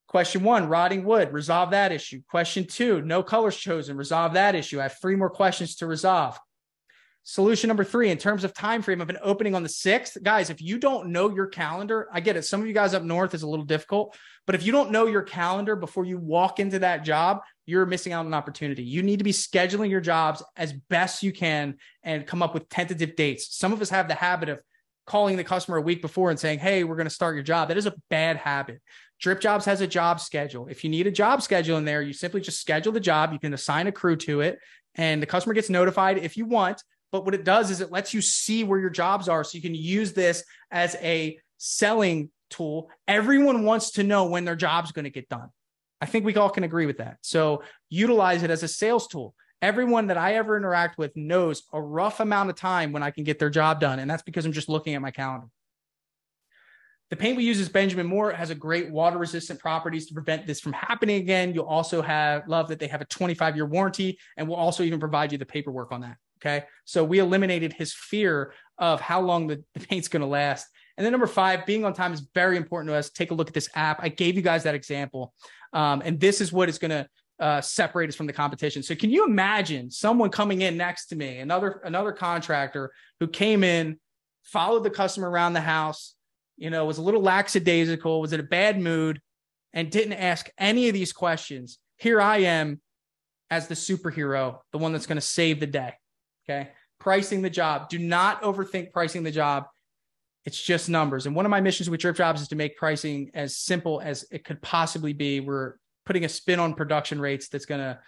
Question one, rotting wood, resolve that issue. Question two, no colors chosen, resolve that issue. I have three more questions to resolve. Solution number 3, in terms of time frame of an opening on the 6th, guys, if you don't know your calendar, I get it. Some of you guys up north is a little difficult, but if you don't know your calendar before you walk into that job, you're missing out on an opportunity. You need to be scheduling your jobs as best you can and come up with tentative dates. Some of us have the habit of calling the customer a week before and saying, hey, we're going to start your job. That is a bad habit. Dripjobs has a job schedule. If you need a job schedule in there, you simply just schedule the job. You can assign a crew to it, and the customer gets notified if you want. But what it does is it lets you see where your jobs are, so you can use this as a selling tool. Everyone wants to know when their job's going to get done. I think we all can agree with that. So utilize it as a sales tool. Everyone that I ever interact with knows a rough amount of time when I can get their job done. And that's because I'm just looking at my calendar. The paint we use is Benjamin Moore. It has a great water resistant properties to prevent this from happening again. You'll also love that they have a 25-year warranty, and we'll also even provide you the paperwork on that. Okay. So we eliminated his fear of how long the paint's going to last. And then number 5, being on time is very important to us. Take a look at this app. I gave you guys that example. And this is what is going to separate us from the competition. So can you imagine someone coming in next to me, another contractor who came in, followed the customer around the house, was a little lackadaisical, was in a bad mood, and didn't ask any of these questions? Here I am as the superhero, the one that's going to save the day. Okay. Pricing the job. Do not overthink pricing the job. It's just numbers. And one of my missions with Dripjobs is to make pricing as simple as it could possibly be. We're putting a spin on production rates that's going to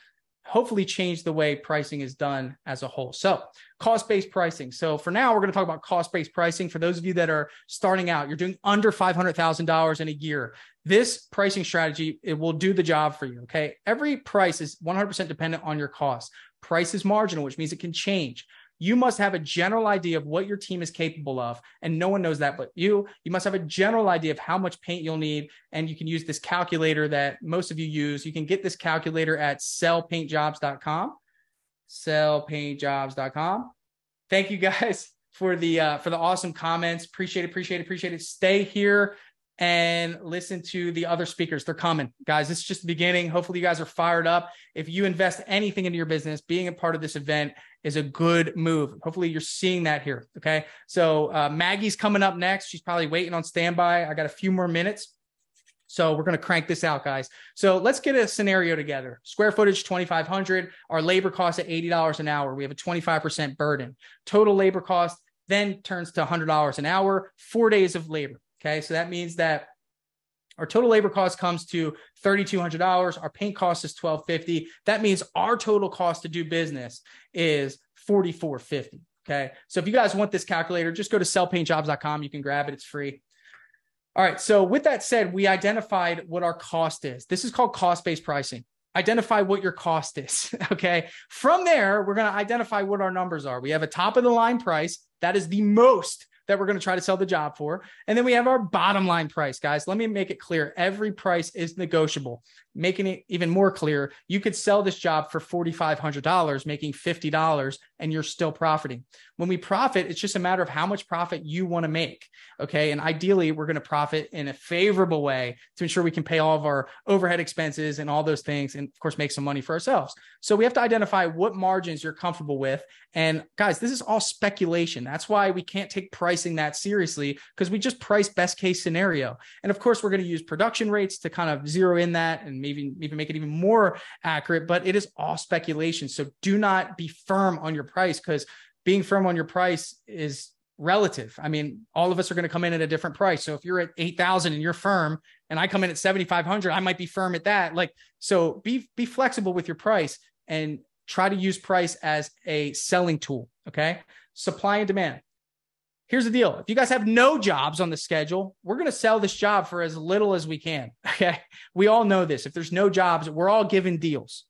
hopefully change the way pricing is done as a whole. So cost-based pricing. So for now, we're going to talk about cost-based pricing. For those of you that are starting out, you're doing under $500,000 in a year. This pricing strategy, it will do the job for you. Okay. Every price is 100% dependent on your cost. Price is marginal, which means it can change. You must have a general idea of what your team is capable of, and no one knows that but you. You must have a general idea of how much paint you'll need, and you can use this calculator that most of you use. You can get this calculator at sellpaintjobs.com. Sellpaintjobs.com. Thank you guys for the awesome comments. Appreciate it. Stay here and listen to the other speakers. They're coming. Guys, this is just the beginning. Hopefully you guys are fired up. If you invest anything into your business, being a part of this event is a good move. Hopefully you're seeing that here. Okay. So Maggie's coming up next. She's probably waiting on standby. I got a few more minutes. So we're going to crank this out, guys. So let's get a scenario together. Square footage, 2,500. Our labor cost at $80 an hour. We have a 25% burden. Total labor cost then turns to $100 an hour, 4 days of labor. Okay, so that means that our total labor cost comes to $3,200. Our paint cost is $1,250. That means our total cost to do business is $4,450. Okay, so if you guys want this calculator, just go to sellpaintjobs.com. You can grab it. It's free. All right, so with that said, we identified what our cost is. This is called cost-based pricing. Identify what your cost is, okay? From there, we're going to identify what our numbers are. We have a top-of-the-line price. That is the most that we're going to try to sell the job for. And then we have our bottom line price, guys. Let me make it clear. Every price is negotiable. Making it even more clear, you could sell this job for $4,500, making $50, and you're still profiting. When we profit, it's just a matter of how much profit you want to make. Okay. And ideally, we're going to profit in a favorable way to ensure we can pay all of our overhead expenses and all those things. And of course, make some money for ourselves. So we have to identify what margins you're comfortable with. And guys, this is all speculation. That's why we can't take pricing that seriously, because we just price best case scenario. And of course, we're going to use production rates to kind of zero in that and maybe even make it even more accurate, but it is all speculation. So do not be firm on your price, because being firm on your price is relative. I mean, all of us are going to come in at a different price. So if you're at 8,000 and you're firm and I come in at 7,500, I might be firm at that. So be flexible with your price and try to use price as a selling tool. Okay. Supply and demand. Here's the deal. If you guys have no jobs on the schedule, we're going to sell this job for as little as we can. Okay. We all know this. If there's no jobs, we're all given deals.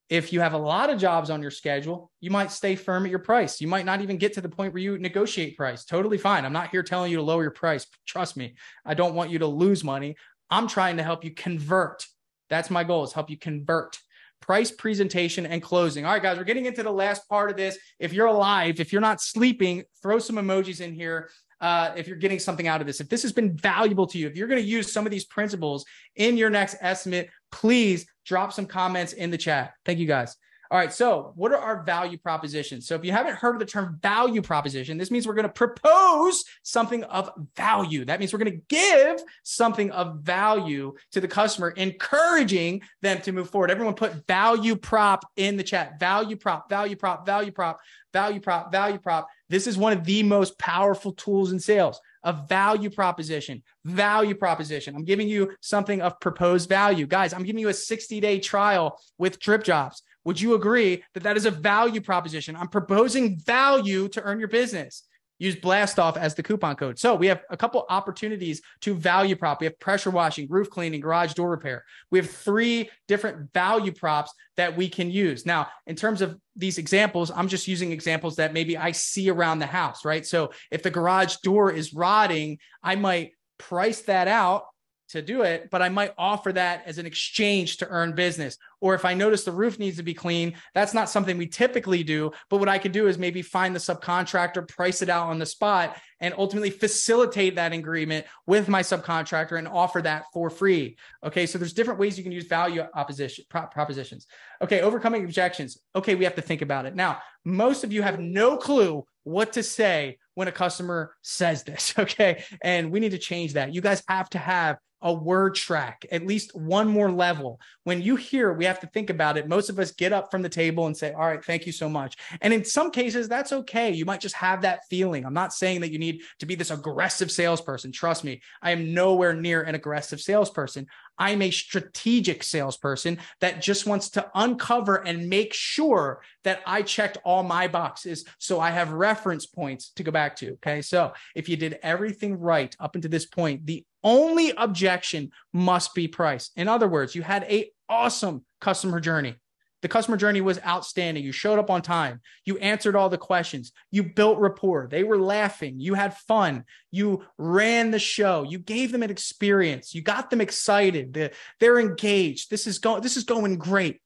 If you have a lot of jobs on your schedule, you might stay firm at your price. You might not even get to the point where you negotiate price. Totally fine. I'm not here telling you to lower your price. Trust me. I don't want you to lose money. I'm trying to help you convert. That's my goal, is help you convert. Price, presentation, and closing. All right, guys, we're getting into the last part of this. If you're alive, if you're not sleeping, throw some emojis in here. If you're getting something out of this, if this has been valuable to you, if you're going to use some of these principles in your next estimate, please drop some comments in the chat. Thank you, guys. All right. So what are our value propositions? So if you haven't heard of the term value proposition, this means we're going to propose something of value. That means we're going to give something of value to the customer, encouraging them to move forward. Everyone put value prop in the chat. Value prop, value prop, value prop, value prop, value prop. This is one of the most powerful tools in sales. A value proposition, value proposition. I'm giving you something of proposed value. Guys, I'm giving you a 60-day trial with Dripjobs. Would you agree that that is a value proposition? I'm proposing value to earn your business. Use blast off as the coupon code. So we have a couple opportunities to value prop. We have pressure washing, roof cleaning, garage door repair. We have 3 different value props that we can use. Now, in terms of these examples, I'm just using examples that maybe I see around the house, right? So if the garage door is rotting, I might price that out to do it, but I might offer that as an exchange to earn business. Or if I notice the roof needs to be clean, that's not something we typically do, but what I could do is maybe find the subcontractor, price it out on the spot, and ultimately facilitate that agreement with my subcontractor and offer that for free. Okay, so there's different ways you can use value propositions. Okay, overcoming objections. Okay, we have to think about it. Now, most of you have no clue what to say when a customer says this, okay? And we need to change that. You guys have to have a word track, at least one more level. When you hear, we have to think about it. Most of us get up from the table and say, all right, thank you so much. And in some cases, that's okay. You might just have that feeling. I'm not saying that you need to be this aggressive salesperson. Trust me, I am nowhere near an aggressive salesperson. I'm a strategic salesperson that just wants to uncover and make sure that I checked all my boxes so I have reference points to go back to. Okay. So if you did everything right up until this point, the only objection must be price. In other words, you had an awesome customer journey. The customer journey was outstanding. You showed up on time. You answered all the questions. You built rapport. They were laughing. You had fun. You ran the show. You gave them an experience. You got them excited. They're engaged. This is going great.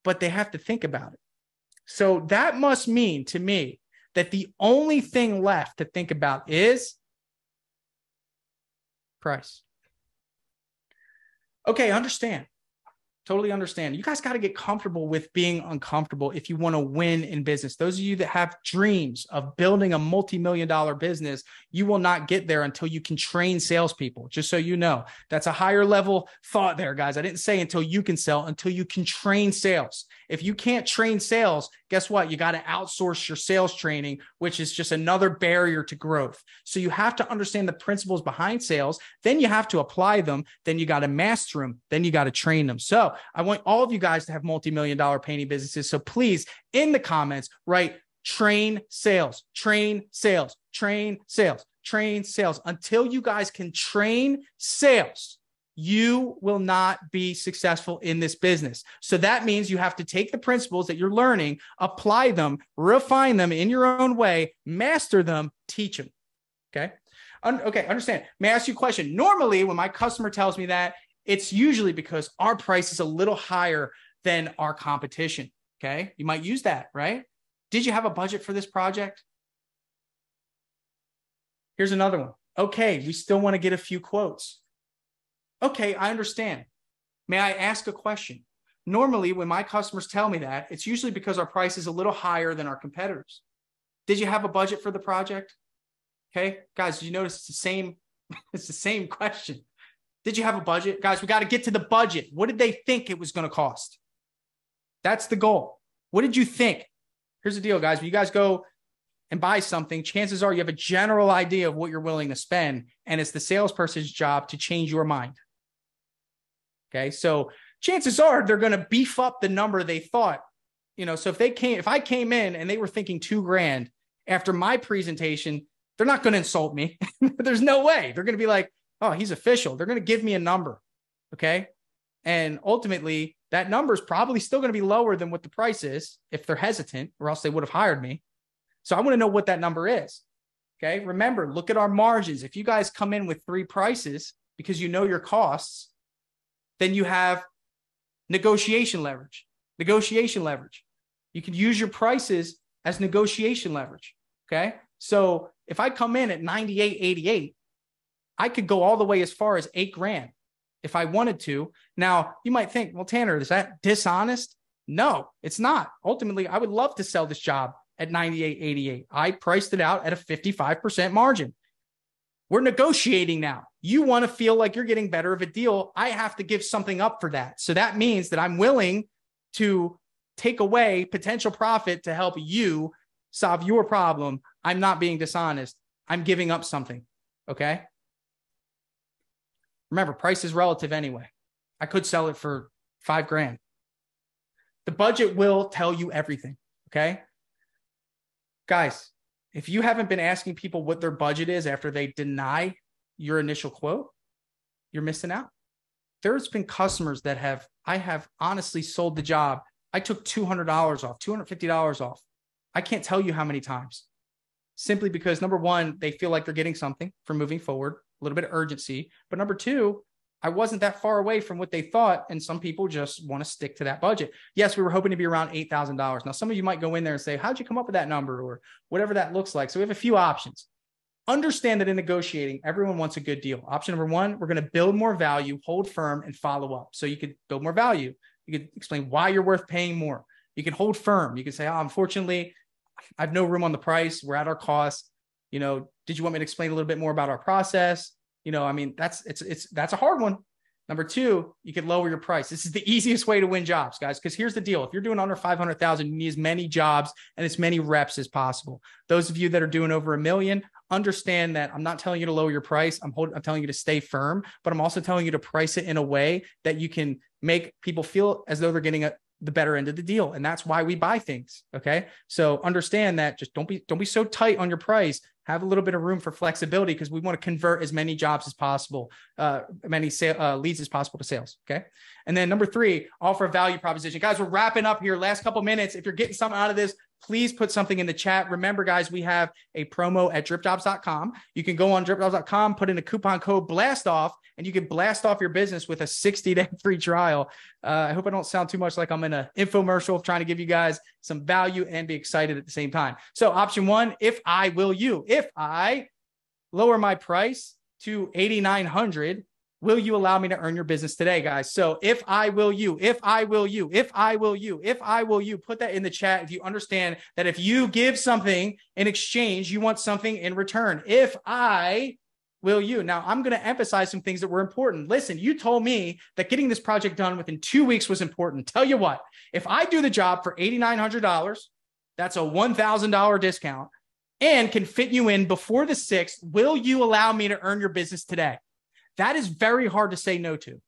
But they have to think about it. So that must mean to me that the only thing left to think about is price. Okay, understand. Totally understand. You guys got to get comfortable with being uncomfortable if you want to win in business. Those of you that have dreams of building a multi-million-dollar business, you will not get there until you can train salespeople. Just so you know, that's a higher level thought there, guys. I didn't say until you can sell, until you can train sales. If you can't train sales, guess what? You got to outsource your sales training, which is just another barrier to growth. So you have to understand the principles behind sales. Then you have to apply them. Then you got to master them. Then you got to train them. So I want all of you guys to have multi-million-dollar painting businesses. So please, in the comments, write train sales, train sales, train sales, train sales. Until you guys can train sales, you will not be successful in this business. So that means you have to take the principles that you're learning, apply them, refine them in your own way, master them, teach them. Okay. Okay. Understand. May I ask you a question? Normally, when my customer tells me that, it's usually because our price is a little higher than our competition. Okay. You might use that, right? Did you have a budget for this project? Here's another one. Okay. We still want to get a few quotes. Okay. I understand. May I ask a question? Normally, when my customers tell me that, it's usually because our price is a little higher than our competitors. Did you have a budget for the project? Okay. Guys, did you notice it's the same question. Did you have a budget? Guys, we got to get to the budget. What did they think it was going to cost? That's the goal. What did you think? Here's the deal, guys. When you guys go and buy something, chances are you have a general idea of what you're willing to spend, and it's the salesperson's job to change your mind. Okay, so chances are they're going to beef up the number they thought. So if I came in and they were thinking $2,000 after my presentation, they're not going to insult me. There's no way. They're going to be like, oh, he's official. They're going to give me a number. Okay. And ultimately that number is probably still going to be lower than what the price is if they're hesitant, or else they would have hired me. So I want to know what that number is. Okay. Remember, look at our margins. If you guys come in with 3 prices because you know your costs, then you have negotiation leverage. You can use your prices as negotiation leverage. Okay. So if I come in at $98.88, I could go all the way as far as $8,000 if I wanted to. Now, you might think, well, Tanner, is that dishonest? No, it's not. Ultimately, I would love to sell this job at 98.88. I priced it out at a 55% margin. We're negotiating now. You want to feel like you're getting better of a deal. I have to give something up for that. So that means that I'm willing to take away potential profit to help you solve your problem. I'm not being dishonest. I'm giving up something. Okay. Remember, price is relative anyway. I could sell it for $5,000. The budget will tell you everything. Okay. Guys, if you haven't been asking people what their budget is after they deny your initial quote, you're missing out. There's been customers that I have honestly sold the job. I took $200 off, $250 off. I can't tell you how many times. Simply because, number one, they feel like they're getting something for moving forward, a little bit of urgency. But number two, I wasn't that far away from what they thought. And some people just want to stick to that budget. Yes, we were hoping to be around $8,000. Now, some of you might go in there and say, how'd you come up with that number, or whatever that looks like? So we have a few options. Understand that in negotiating, everyone wants a good deal. Option number one, we're going to build more value, hold firm, and follow up. So you could build more value. You could explain why you're worth paying more. You can hold firm. You can say, unfortunately, I have no room on the price. We're at our cost. Did you want me to explain a little bit more about our process? That's a hard one. Number two, you could lower your price. This is the easiest way to win jobs, guys, because here's the deal. If you're doing under 500,000, you need as many jobs and as many reps as possible. Those of you that are doing over $1 million, understand that I'm not telling you to lower your price. I'm telling you to stay firm, but I'm also telling you to price it in a way that you can make people feel as though they're getting the better end of the deal. And that's why we buy things. Okay. So understand that. Just don't be so tight on your price. Have a little bit of room for flexibility, because we want to convert as many jobs as possible, many leads as possible to sales. Okay. And then number three, offer a value proposition. Guys, we're wrapping up here. Last couple minutes. If you're getting something out of this, please put something in the chat. Remember, guys, we have a promo at dripjobs.com. You can go on dripjobs.com, put in a coupon code blast off, and you can blast off your business with a 60-day free trial. I hope I don't sound too much like I'm in an infomercial trying to give you guys some value and be excited at the same time. So option one, if I lower my price to $8,900, will you allow me to earn your business today, guys? So if I will you, put that in the chat if you understand that if you give something in exchange, you want something in return. If I will you. Now, I'm going to emphasize some things that were important. Listen, you told me that getting this project done within 2 weeks was important. Tell you what, if I do the job for $8,900, that's a $1,000 discount, and can fit you in before the 6th, will you allow me to earn your business today? That is very hard to say no to.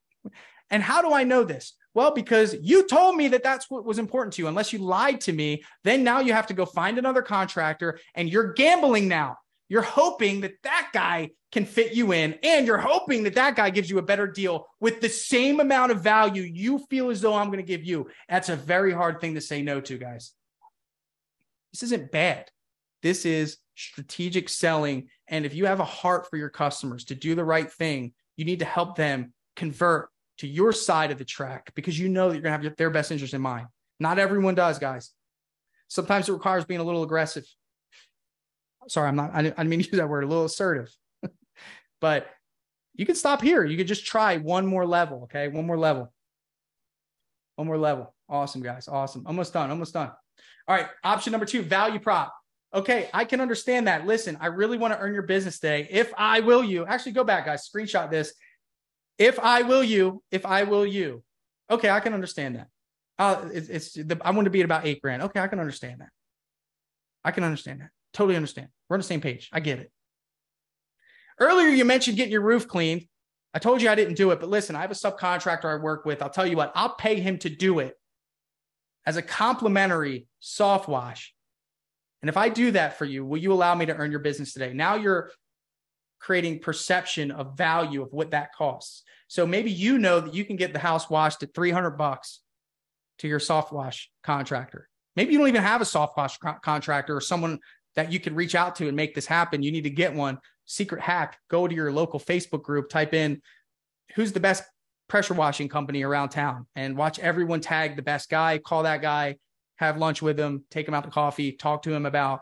And how do I know this? Well, because you told me that that's what was important to you. Unless you lied to me, then now you have to go find another contractor, and you're gambling now. You're hoping that that guy can fit you in, and you're hoping that that guy gives you a better deal with the same amount of value you feel as though I'm going to give you. That's a very hard thing to say no to, guys. This isn't bad. This is strategic selling. And if you have a heart for your customers to do the right thing, you need to help them convert to your side of the track, because you know that you're going to have their best interest in mind. Not everyone does, guys. Sometimes it requires being a little aggressive. Sorry, I didn't mean to use that word, a little assertive. But you can stop here. You could just try one more level, okay? One more level. Awesome, guys. Awesome. Almost done. All right, option number 2, value prop. Okay, I can understand that. Listen, I really want to earn your business today. If I will you. Actually, go back, guys. Screenshot this. If I will you. Okay, I can understand that. I want to be at about $8,000. Okay, I can understand that. Totally understand. We're on the same page. I get it. Earlier, you mentioned getting your roof cleaned. I told you I didn't do it, but listen, I have a subcontractor I work with. I'll tell you what, I'll pay him to do it as a complimentary soft wash. And if I do that for you, will you allow me to earn your business today? Now you're creating perception of value of what that costs. So maybe you know that you can get the house washed at $300 to your soft wash contractor. Maybe you don't even have a soft wash contractor or someone that you could reach out to and make this happen. You need to get one. Secret hack, go to your local Facebook group, type in who's the best pressure washing company around town, and watch everyone tag the best guy, call that guy, have lunch with him, take him out to coffee, talk to him about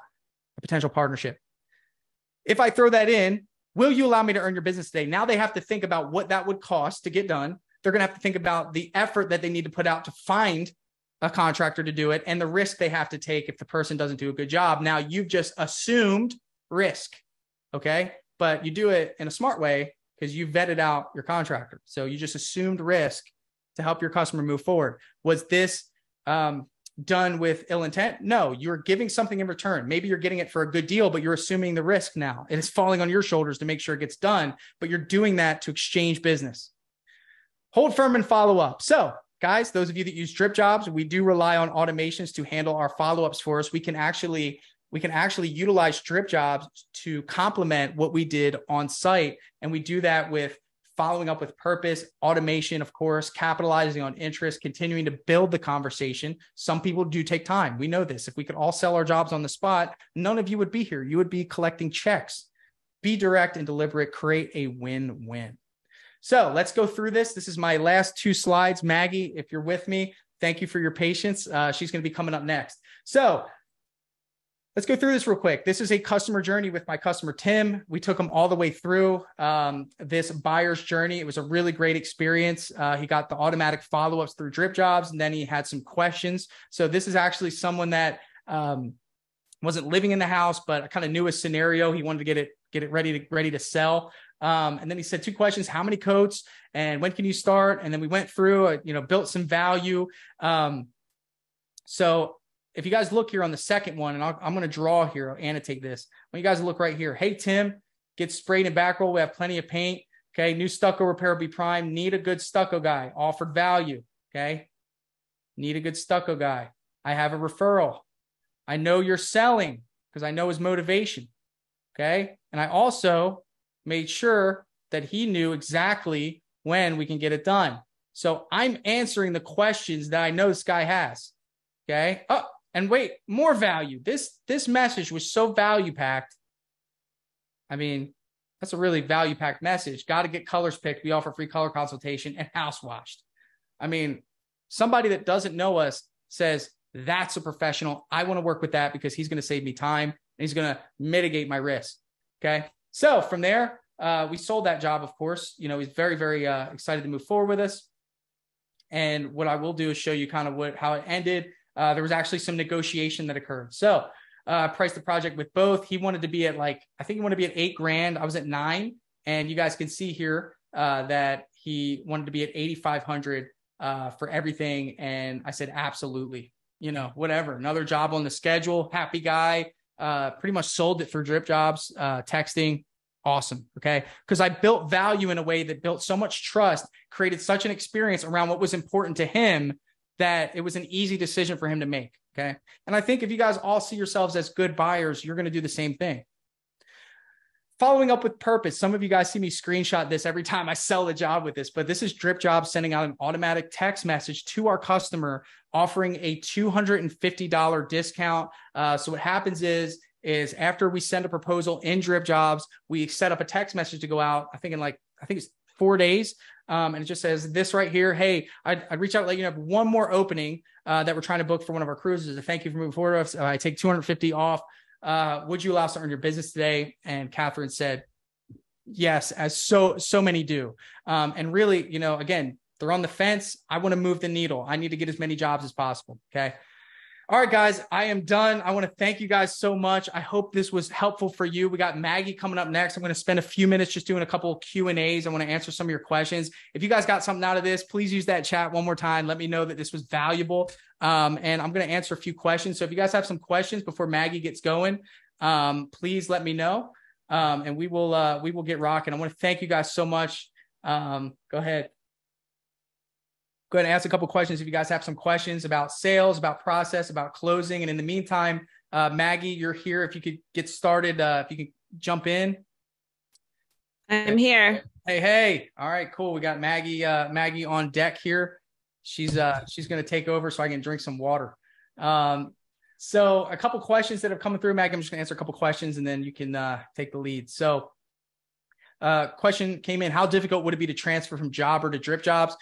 a potential partnership. If I throw that in, will you allow me to earn your business today? Now they have to think about what that would cost to get done. They're going to have to think about the effort that they need to put out to find a contractor to do it and the risk they have to take if the person doesn't do a good job. Now you've just assumed risk. Okay. But you do it in a smart way because you vetted out your contractor. So you just assumed risk to help your customer move forward. Was this done with ill intent? No, you're giving something in return. Maybe you're getting it for a good deal, but you're assuming the risk now. It is falling on your shoulders to make sure it gets done, but you're doing that to exchange business. Hold firm and follow up. So guys, those of you that use Dripjobs, we do rely on automations to handle our follow-ups for us. We can actually utilize Dripjobs to complement what we did on site. And we do that with following up with purpose, automation, of course, capitalizing on interest, continuing to build the conversation. Some people do take time. We know this. If we could all sell our jobs on the spot, none of you would be here. You would be collecting checks. Be direct and deliberate, create a win-win. So let's go through this. This is my last 2 slides. Maggie, if you're with me, thank you for your patience. She's going to be coming up next. So let's go through this real quick. This is a customer journey with my customer, Tim. We took him all the way through this buyer's journey. It was a really great experience. He got the automatic follow-ups through Dripjobs, and then he had some questions. So this is actually someone that wasn't living in the house, but I kind of knew his scenario. He wanted to get it ready to sell. And then he said 2 questions: how many coats and when can you start? And then we went through, built some value. So if you guys look here on the second one, and I'm going to draw here, I'll annotate this. When you guys look right here, hey, Tim, get sprayed and back roll. We have plenty of paint. Okay. New stucco repair will be prime. Need a good stucco guy. Offered value. Okay. Need a good stucco guy. I have a referral. I know you're selling because I know his motivation. Okay. And I also made sure that he knew exactly when we can get it done. So I'm answering the questions that I know this guy has. Okay. Oh, and wait, more value. This message was so value packed. I mean, that's a really value packed message. Got to get colors picked. We offer free color consultation and house washed. I mean, somebody that doesn't know us says, that's a professional. I want to work with that because he's going to save me time and he's going to mitigate my risk. Okay. So from there, we sold that job, of course. He's very, very excited to move forward with us. And what I will do is show you kind of how it ended. There was actually some negotiation that occurred. So priced the project with both. He wanted to be at I think he wanted to be at $8,000. I was at $9,000. And you guys can see here that he wanted to be at $8,500 for everything. And I said, absolutely, whatever. Another job on the schedule. Happy guy. Pretty much sold it through Dripjobs, texting. Awesome. Okay. Because I built value in a way that built so much trust, created such an experience around what was important to him that it was an easy decision for him to make. Okay. And I think if you guys all see yourselves as good buyers, you're going to do the same thing. Following up with purpose. Some of you guys see me screenshot this every time I sell a job with this, but this is Dripjobs sending out an automatic text message to our customer offering a $250 discount. So what happens is after we send a proposal in Dripjobs, we set up a text message to go out, I think it's 4 days. And it just says this right here. Hey, I'd reach out and let you know one more opening that we're trying to book for one of our cruises. Thank you for moving forward. I take $250 off. Would you allow us to earn your business today? And Catherine said, yes, as so many do. And really, again, they're on the fence. I want to move the needle. I need to get as many jobs as possible. Okay. All right, guys, I am done. I want to thank you guys so much. I hope this was helpful for you. We got Maggie coming up next. I'm going to spend a few minutes just doing a couple of Q&As. I want to answer some of your questions. If you guys got something out of this, please use that chat one more time. Let me know that this was valuable. And I'm going to answer a few questions. So if you guys have some questions before Maggie gets going, please let me know. And we will get rocking. I want to thank you guys so much. Go ahead. Go ahead and ask a couple questions if you guys have some questions about sales, about process, about closing. And in the meantime, Maggie, you're here. If you could get started, if you could jump in. I'm here. Hey. All right, cool. We got Maggie on deck here. She's going to take over so I can drink some water. So a couple questions that have come through, Maggie. I'm just going to answer a couple questions and then you can take the lead. So question came in: how difficult would it be to transfer from Jobber to Dripjobs?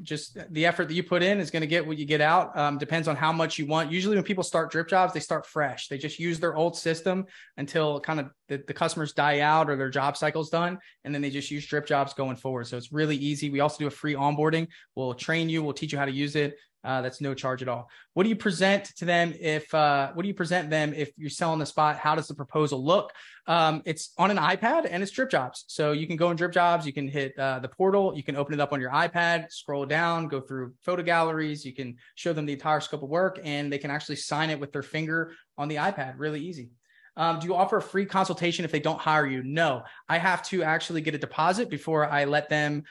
Just the effort that you put in is going to get what you get out. Depends on how much you want. Usually when people start Dripjobs, they start fresh. They just use their old system until kind of the customers die out or their job cycle's done. And then they just use Dripjobs going forward. So it's really easy. We also do a free onboarding. We'll train you. We'll teach you how to use it. That's no charge at all. What do you present to them if you're selling the spot? How does the proposal look? It's on an iPad and it's Dripjobs. So you can go in Dripjobs, you can hit the portal, you can open it up on your iPad, scroll down, go through photo galleries, you can show them the entire scope of work, and they can actually sign it with their finger on the iPad. Really easy. Do you offer a free consultation if they don't hire you? No, I have to actually get a deposit before I let them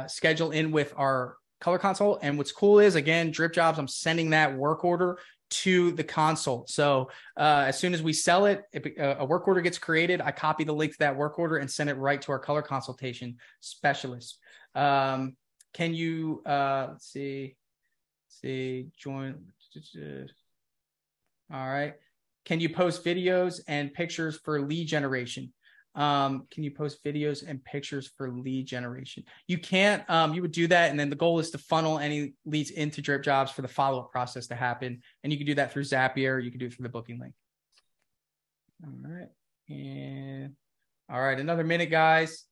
schedule in with our color consult. And what's cool is, again, Dripjobs, I'm sending that work order to the consult. So as soon as we sell it, if a work order gets created, I copy the link to that work order and send it right to our color consultation specialist. Can you, let's see, join. All right. Can you post videos and pictures for lead generation? Can you post videos and pictures for lead generation? You can't. You would do that, and then the goal is to funnel any leads into Dripjobs for the follow-up process to happen. And you can do that through Zapier. You can do it through the booking link. All right. And all right, another minute, guys.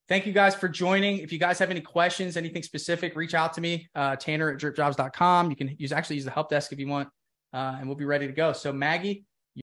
Thank you guys for joining. If you guys have any questions, anything specific, reach out to me, Tanner at dripjobs.com. You can actually use the help desk if you want, and we'll be ready to go. So Maggie,